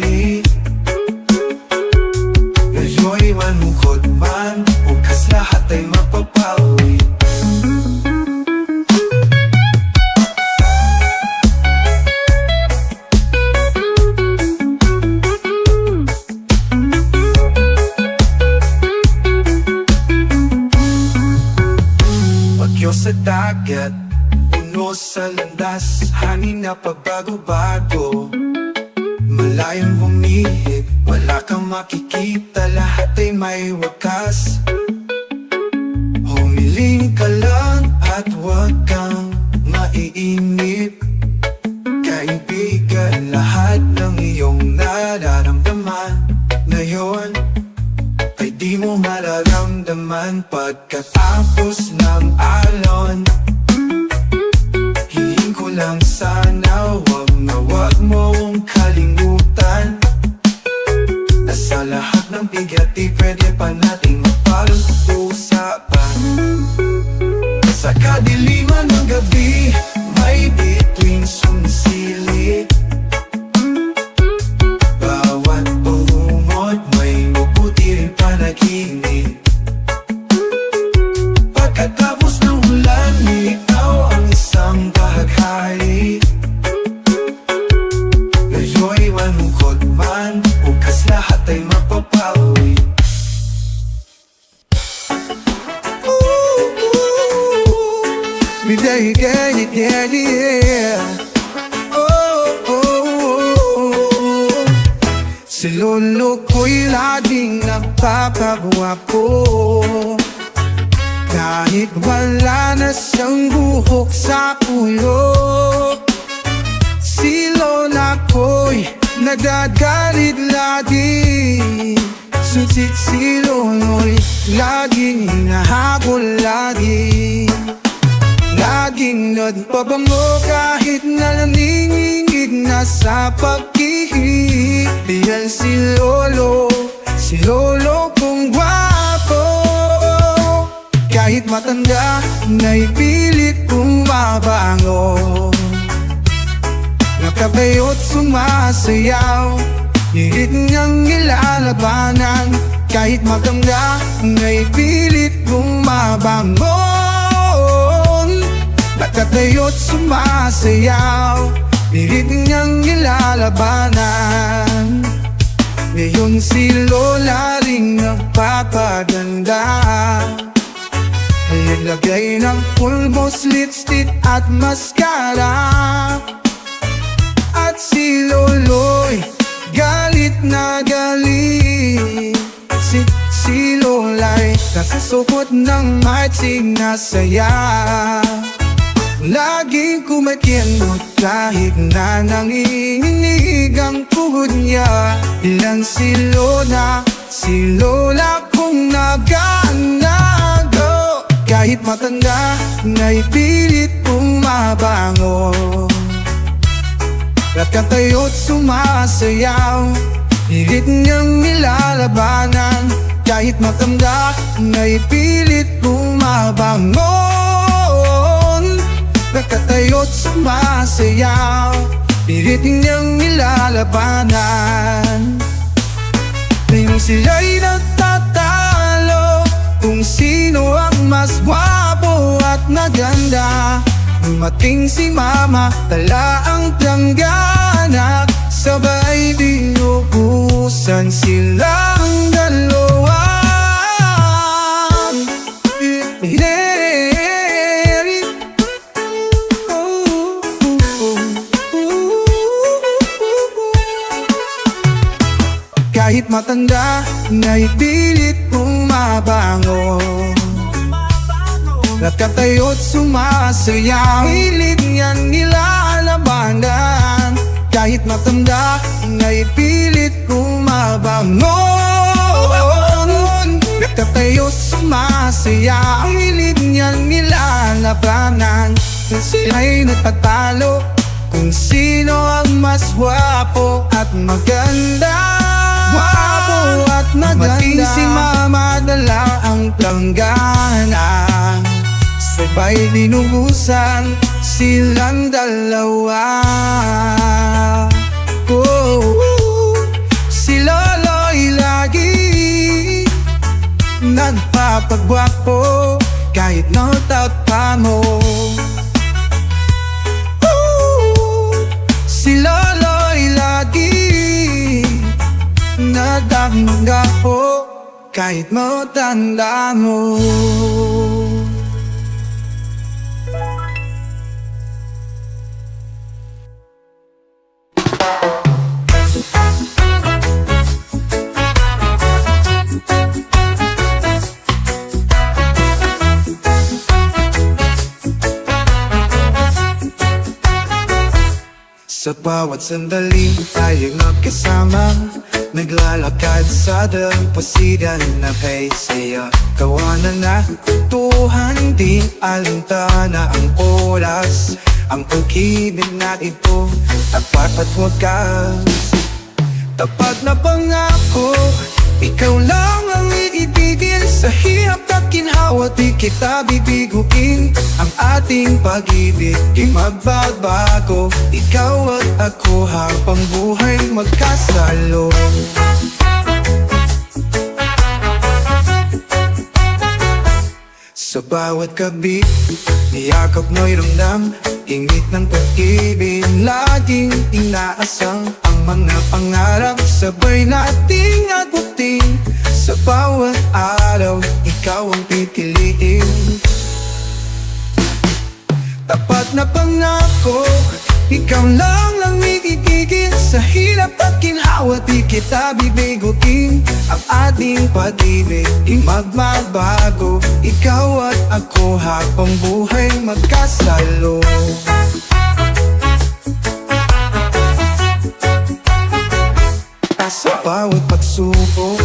dagat, puno sa landas, hangin na pagbago-bago. Malayong humihip, wala kang makikita, lahat ay may wakas. Humiling ka lang at huwag kang maiinip. Kaibigan, lahat ng iyong nararamdaman ngayon ay di mo mararamdaman pagkatapos ng alon. Hiling ko lang sana wag mong kalimutan na sa lahat ng bigat di pwede pa nating mapag-usapan. Sa kadiliman ng gabi may bituin sumisilip. Bawat bungot may mabuti rin panaginip. Pagkatapos ng ulan, ikaw ang isang bahaghari. Ngayon'y malungkot man, bukas lahat ay mapapawi. Midday, yeah. Si lolo ko'y laging nagpapagwapo. Kahit wala na siyang buhok sa ulo. Si lola ko'y nagagalit lagi. Susit si lolo'y laging hinahabol lagi. Laging nagpabango kahit na nanginginig na sa pag-ibig. Si lolo kong gwapo. Kahit matanda, naipilit bumabango. Nakabayot sumasayaw, hirit niyang nilalabanan. Kahit matanda, naipilit bumabango. Nakatayo't sumasayaw, pilit niyang nilalabanan. Ngayon si lola ring nagpapaganda. Naglagay ng pulbos, lipstick at mascara. At si lolo'y galit na galit. Si lola'y kasusukot ng matching na saya. Laging kumakienot kahit na nanginginig ang tuhod niya. Ilang si lola kong naganago. Kahit matanda, naipilit bumabango. Nakatayo't sumasayaw, hirit niyang nilalabanan. Kahit matanda, naipilit bumabango. Nakatayo't sumasayaw, pilit niyang nilalabanan. Ngayon sila'y nagtatalo kung sino ang mas gwapo at maganda. Dumating si mama, tala ang planggana. Sabay binubusan silang dalawa. Kahit matanda, naipilit bumabango. Nakatayo't sumasayaw, hilit niyan nilalabanan. Kahit matanda, naipilit bumabango. Nakatayo't sumasayaw, hilit niyan nilalabanan. Sila'y nagtatalo kung sino ang mas gwapo at maganda. Gwapo at maganda. Dumating si mama, dala ang planggana. Sabay dinubusan silang dalawa. Si lolo'y lagi nagpapagwapo kahit nautat pa mo. Si lolo'y lagi nagdamgapo kahit matanda mo. Sa bawat sandali tayo'y magkasama, naglalakad sa dalampasigan na kay saya. Kawanan na kutuhan, di alintana ang oras. Ang pag-ibig na ito, tapat at wagas. Tapat na pangako, ikaw lang ang iibigin. Sa hirap at ginhawa, di kita bibiguin. Ang ating pag-ibig, di magbabago. Ikaw at ako habang buhay magkasalo. Sa bawat gabi, niyakap mo'y ramdam, ingit ng pag-ibig. Laging inaasang ang mga pangarap, sabay nating abutin. Sa bawat araw, ikaw ang pipiliin. Tapat na pangako, ikaw lang ang iibigin. Sa hirap at ginhawa, di kita bibiguin. Ang ating pag-ibig, di magbabago. Ikaw at ako habang buhay magkasalo. Sa bawat pagsubok,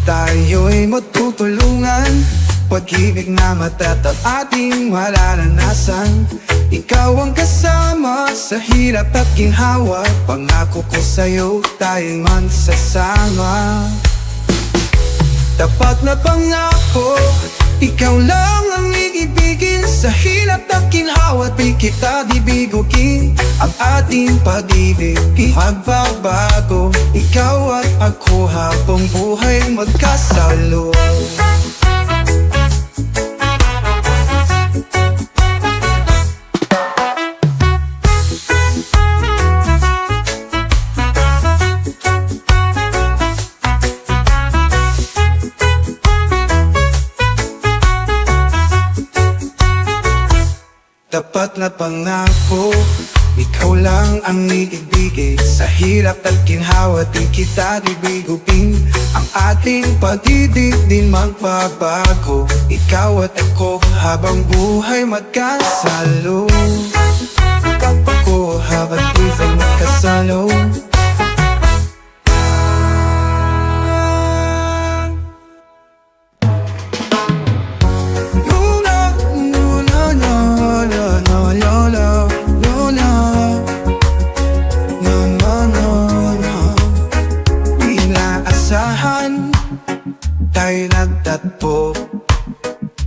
tayo'y matutulungan. Pag-ibig na matatag ating mararanasan. Ikaw ang kasama sa hirap at ginhawa. Pangako ko sa'yo, tayo'y magsasama. Tapat na pangako, ikaw lang ang iibigin. Sa hirap at ginhawa, di kita bibiguin. Ang ating pag-ibig, di magbabago. Ikaw at ako habang buhay magkasalo. Tapat na pangako, ikaw lang ang iibigin. Sa hirap at ginhawa, di kita bibiguin. Ang ating pag-ibig din magbabago. Ikaw at ako habang buhay magkasalo. Ako habang buhay magkasalo. Tayo nagtatpo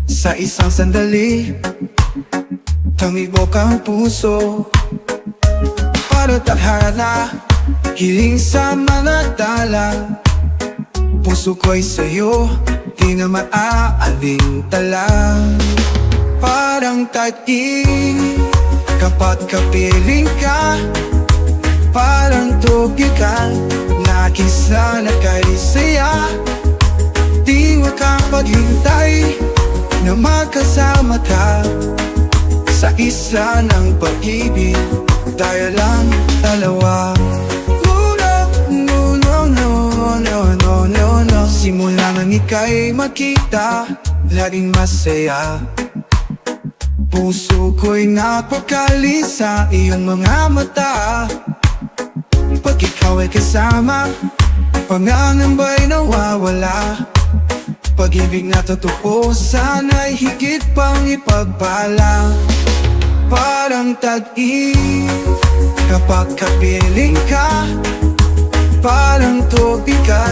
sa isang sandali. Tumibok ang puso para tadhana, hiling sa mga tala. Puso ko'y sa'yo, di na maaalintala. Parang tag-init kapag kapiling ka, parang tubig ka, nakisa na kay saya. Di makapaghintay na magkasama ka sa isa ng pag-ibig. Tayo lang dalawa. No. Simula nang ika'y makita, laging masaya. Puso ko'y napakali sa iyong mga mata. Pag ikaw ay kasama, pangangamba'y nawawala. Pag-ibig na totoo, sana'y higit pang ipagpala. Parang tag-init kapag kapiling ka, parang tubig ka,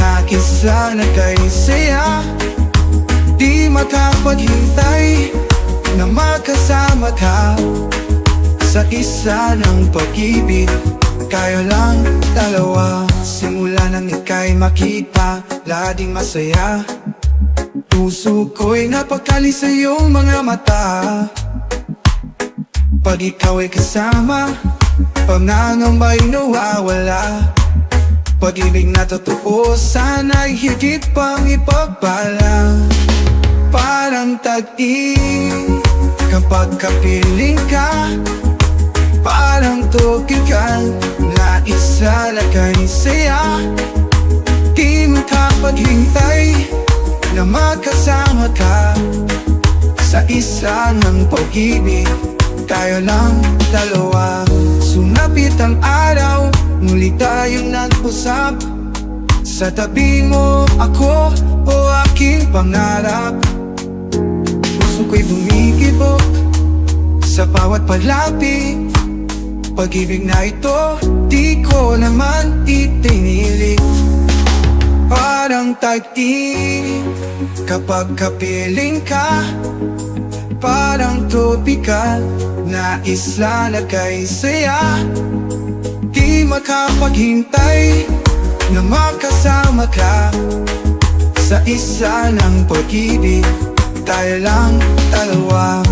nakisa na kay saya. Di makapaghintay na magkasama ka sa isa ng pag-ibig. Kayo lang dalawa. Simula nang ika'y makita, laging masaya. Puso ko'y napakali sa iyong mga mata. Pag ikaw ay kasama, pangangamba'y nawawala. Pag-ibig na totoo, sana'y higit pang ipagpala. Parang tag-init kapag kapiling ka, parang tubig ka, naisa na kay saya. Di makapaghintay na magkasama ka sa isa ng pag-ibig. Tayo lang dalawa. Sumapit ang araw, muli tayong nag-usap. Sa tabi mo ako o aking pangarap. Puso ko'y bumikibo sa bawat palapit. Pag-ibig na ito, di ko naman itinilik. Parang tag-init kapag kapiling ka. Parang tropical na isla na kay saya. Di makapaghintay na makasama ka sa isa ng pag-ibig. Tayo lang dalawa.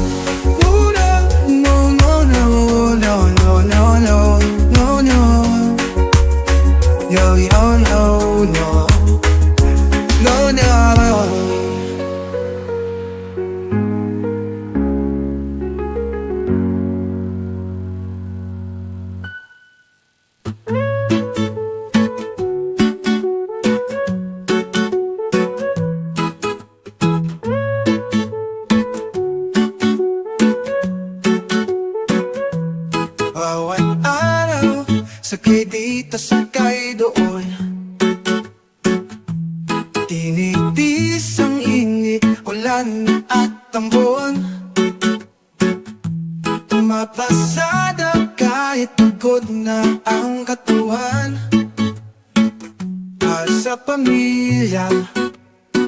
No, no, no, no, no, no, no, no, no. Yo, yo, no, no. No, no. Bawat araw, sakay dito, sakay doon. Tinitis ang init, ulan at tambon. Mapasada kahit pagod na ang katawan. Para sa pamilya,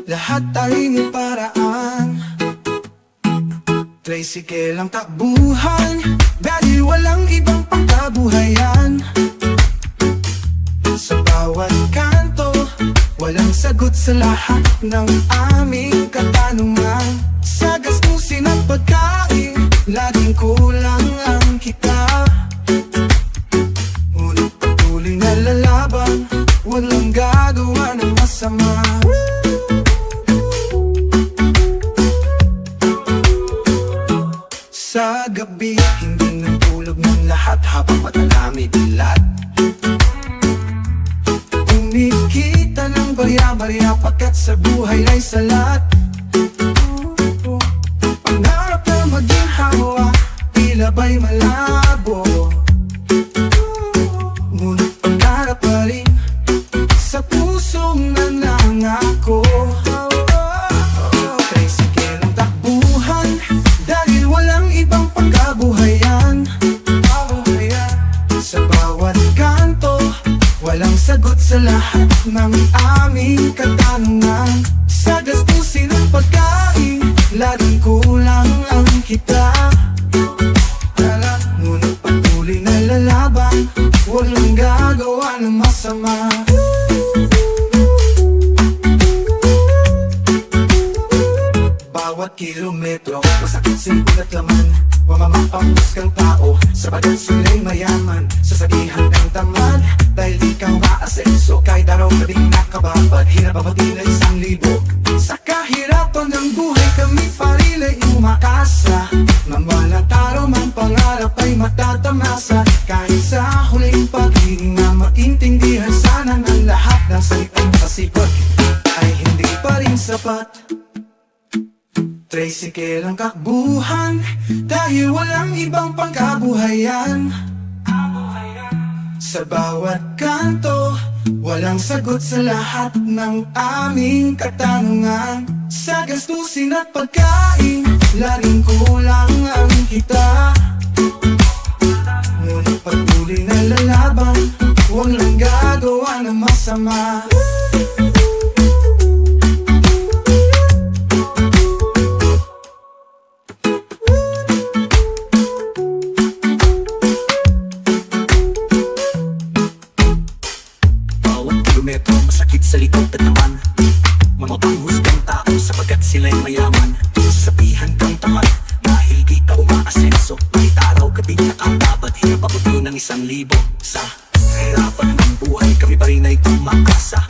lahat ay may paraan. Tricycle ang takbuhan, dahil walang ibang pangkabuhayan. Sa bawat kanto, walang sagot sa lahat ng aming katanungan. Sa gastusin at pagkain, laging kulang ang kita. Ngunit patuloy na lalaban, walang gagawa ng masama. Sa gabi, hindi nang tulog ng lahat habang matalamig dilat. Kumikita ng barya-barya pagkat sa buhay ay salat. Pangarap na maging hawa, tila ba'y malabo. Ngunit pangarap pa rin sa pusong nanangako. Tricycle ang takbuhan, dahil walang ibang pangkabuhayan. Sa bawat kanto, walang sagot sa lahat ng aming katanungan. Sa gastusin at pagkain, laging kulang ang kita. Ngunit patuloy na lalaban, walang gagawa ng masama. Bawat kilometro, masakit simbol at laman. Mamamapamuskang tao, sa bagat sila'y mayaman. Sasabihan ng tamad, dahil di ka maasenso. Kahit araw ka ding nakababad, hirap abatin na 1,000. Sa kahirapan ng buhay, kami parila'y umakasa. Mamalang taro mang pangarap ay matatamasa. Kahit sa huling pag-ibig na maintindihan sana ng lahat ng salitang kasipag ay hindi pa rin sapat. Tricycle ang takbuhan, dahil walang ibang pangkabuhayan. Sa bawat kanto, walang sagot sa lahat ng aming katanungan. Sa gastusin at pagkain, laging kulang ang kita. Ngunit patuloy na lalaban, walang gagawa ng masama. Masakit sa likod at naman mamapanghusgang tao sapagkat sila'y mayaman. Sasabihan kang tamad dahil di ka umaasenso. Kahit araw gabi nakababad, hirap abutin ng 1,000. Sa hirapan ng buhay, kami pa rin ay kumakasa.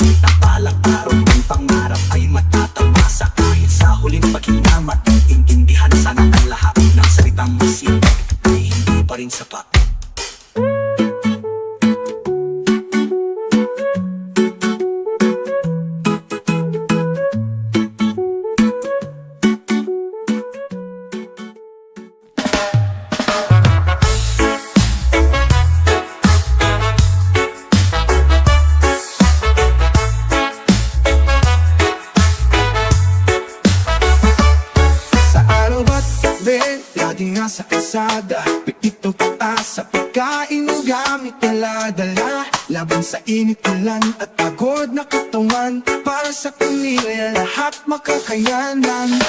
nasa kalsada, pitito pataas sa pagkain o gamit dala-dala. Laban sa init, ulan at pagod na katawan, para sa pamilya lahat makakayanan.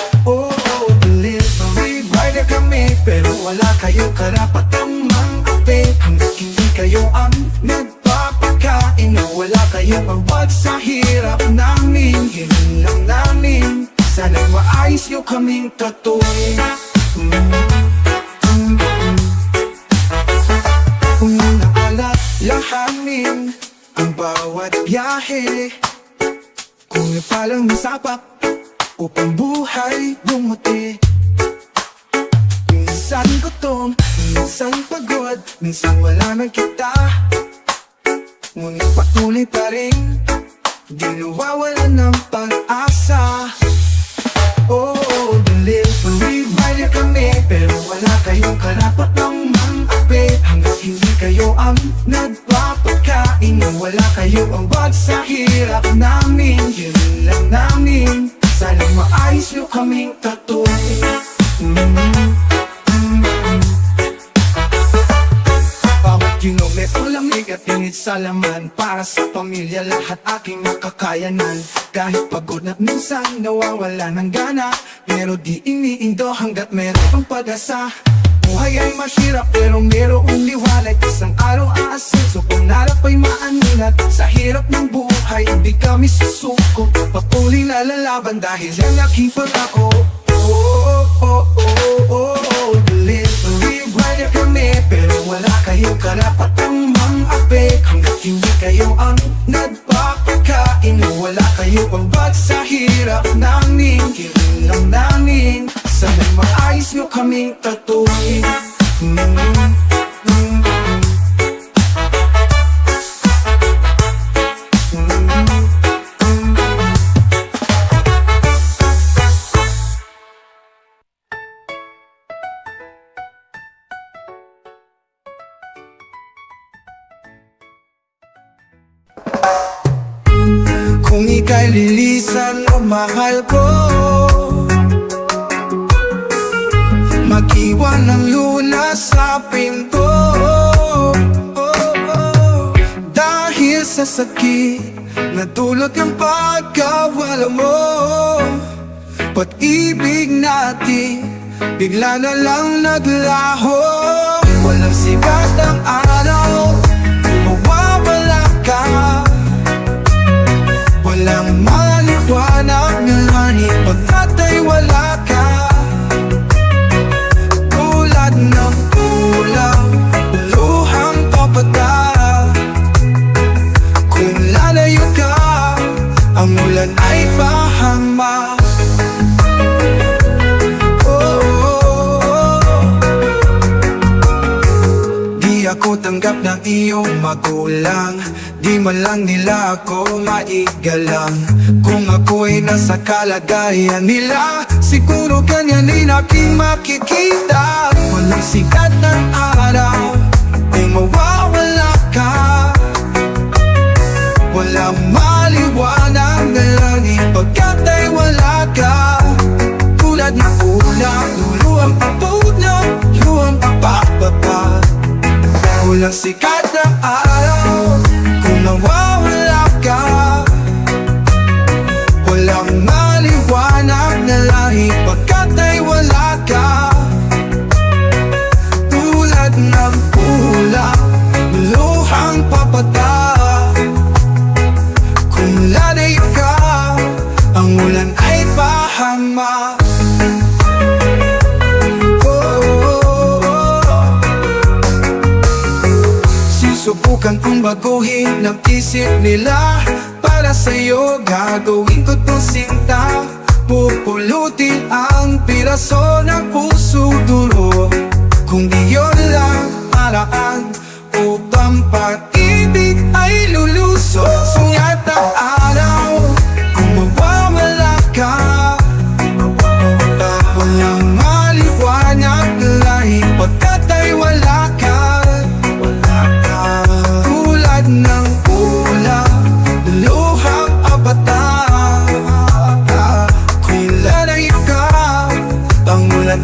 Delivery rider kami, pero wala kayong karapatang mang-ape. Hanggat hindi kayo ang nagpapakain, na wala kayong awad sa hirap namin. Hiling lang namin, sana maayos nyo kaming tatuloy. Kung naalalahanin ang bawat biyahe, kung palang nasapak upang buhay bumuti. Minsan gutom, minsan pagod, minsan wala na kita, ngunit patuloy pa rin, di nawawalan ng pag-asa. Delivery rider kami, pero wala kayong karapatang mang-ape. Hanggat hindi kayo ang nagpapakain, na wala kayong awad sa hirap namin. Yun lang namin, sana maayos nyo kaming tatuloy. Bawat kilometro lamig at init sa laman, para sa pamilya lahat aking makakayanan. Kahit pagod na minsan nawawala ng gana, pero di iniindo hanggat meron pang pag-asa. Buhay ay mahirap pero merong liwanag, isang araw aasenso, pangarap ay maaninat. Sa hirap ng buhay hindi kami susuko, patuloy na lalaban dahil yan aking pangako. Delivery rider kami, pero wala kayong karapatang mang-ape. Hanggat hindi kayo ang nagpapakain, wala kayong awad sa hirap namin. Hiling lang namin, sana maayos nyo kaming tatuloy. Kung ika'y lilisan o mahal ko, mag-iwan ng lunas sa pinto. Dahil sa sakit na dulot ng pagkawala mo, pag-ibig natin bigla na lang naglaho. Walang sikat ng araw, mawawala ka. Walang maliwanag ng langit pagkat ay wala ka. Tulad ng ulang, luhang papata. Kung lalayo ka, ang ulan ay pahama. Di ako tanggap ng iyong magulang, di man lang nila ako maigalang. Kung ako'y nasa kalagayan nila, siguro ganyan din aking makikita. Walang sikat ng araw, ay mawawala ka. Walang maliwanag na langit pagkat ay wala ka. Tulad ng ulang, luluang papuna, luwang papapapa. Walang sikat ng araw, kung nawawala ka. Walang maliwanag na langit pagkat ay wala ka. Tulad ng ulang, luhang papata. Kung lalayo ka, ang ulan ay pahama. Susubukan kong baguhin ang isip nila, para sa'yo gagawin ko tong sinta. Pupulutin ang piraso ng puso dulo, kung di yun lang paraan upang pag-ibig ay lulusot. Sungat ang araw, kung mawawala ka. Walang maliwanag na langit pagkat ay wala ka. Tulad ng ulang, luhang abata. Kung lalayo ka, ang ulan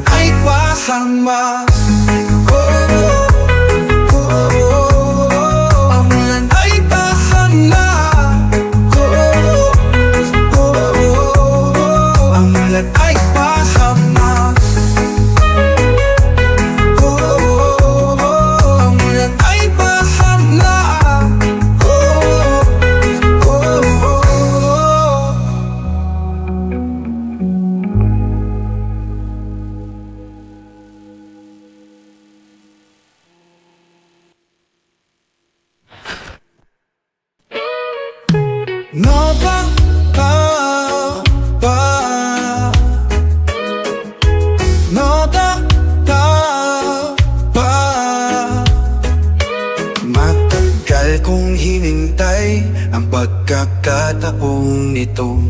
iyong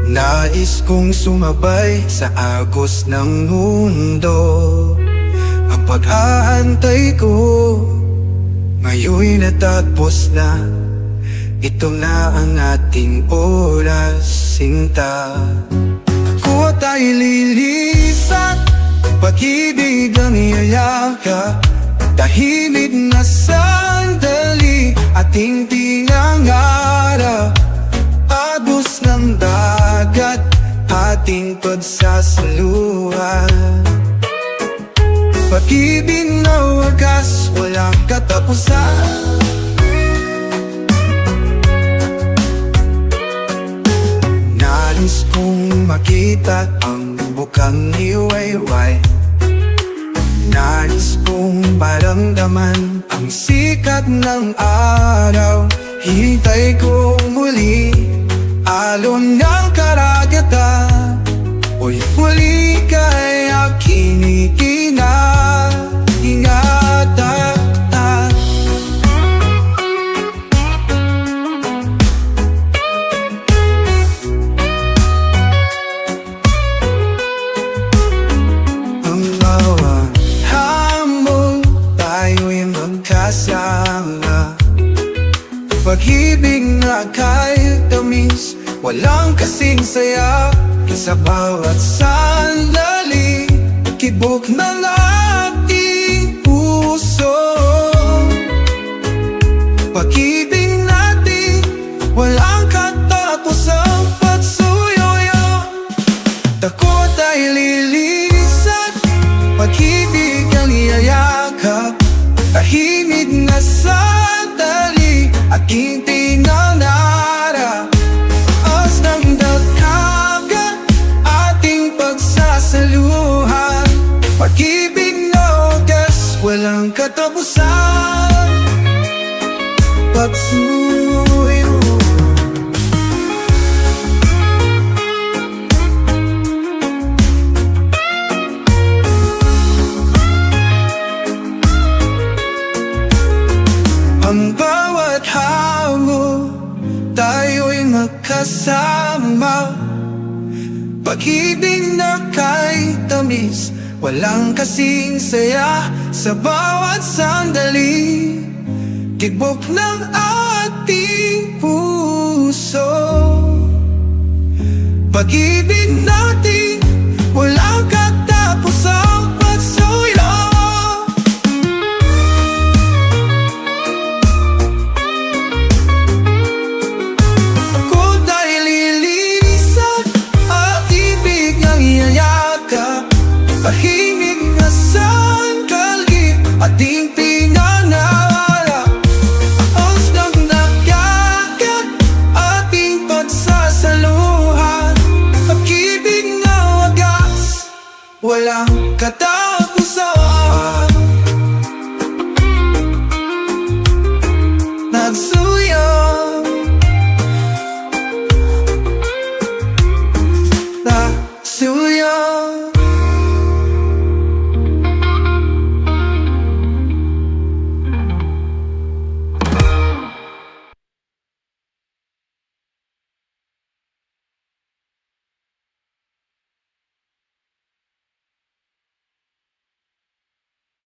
nais kong sumabay sa agos ng mundo. Ang pag-aantay ko ngayon'y natapos na. Ito na ang ating oras, sinta. Ako tayo lilisan, pag-ibig ang iyayaka. Tahimik na sandali, ating pinangarap. Agos ng dagat, ating pagsasaluhan. Pag-ibig na wagas, walang katapusan. Nais kong makita ang bukang iwayway. Nais kong maramdaman ang sikat ng araw. Hintay ko muli alon ng karagatan. Uy, muli kay aking ingatan. Ang bawat hamon tayo'y magkasama. Pag-ibig na kahit tamis, walang kasing saya. Sa bawat sandali, kibok ng ating puso. Pag-ibig natin, walang katapusang pagsuyoyo. Takot ay lilisan, pag-ibig ang iyayakap. Tahimik na sandali, aking pinangarap. As ng dagat, ating pagsasaluhan. Pag-ibig na wagas, walang katapusan. Pagsuyo. Ang bawat hamon, tayo'y magkasama. Pag-ibig na kahit tamis, walang kasing saya. Sa bawat sandali, tibok ng ating puso. Pag-ibig natin, walang katapusang pagsuyo. Tahimik na sandali, ating pinangarap. Os ng dagat, ating pagsasaluhan. Pag-ibig na wagas, walang katapusan.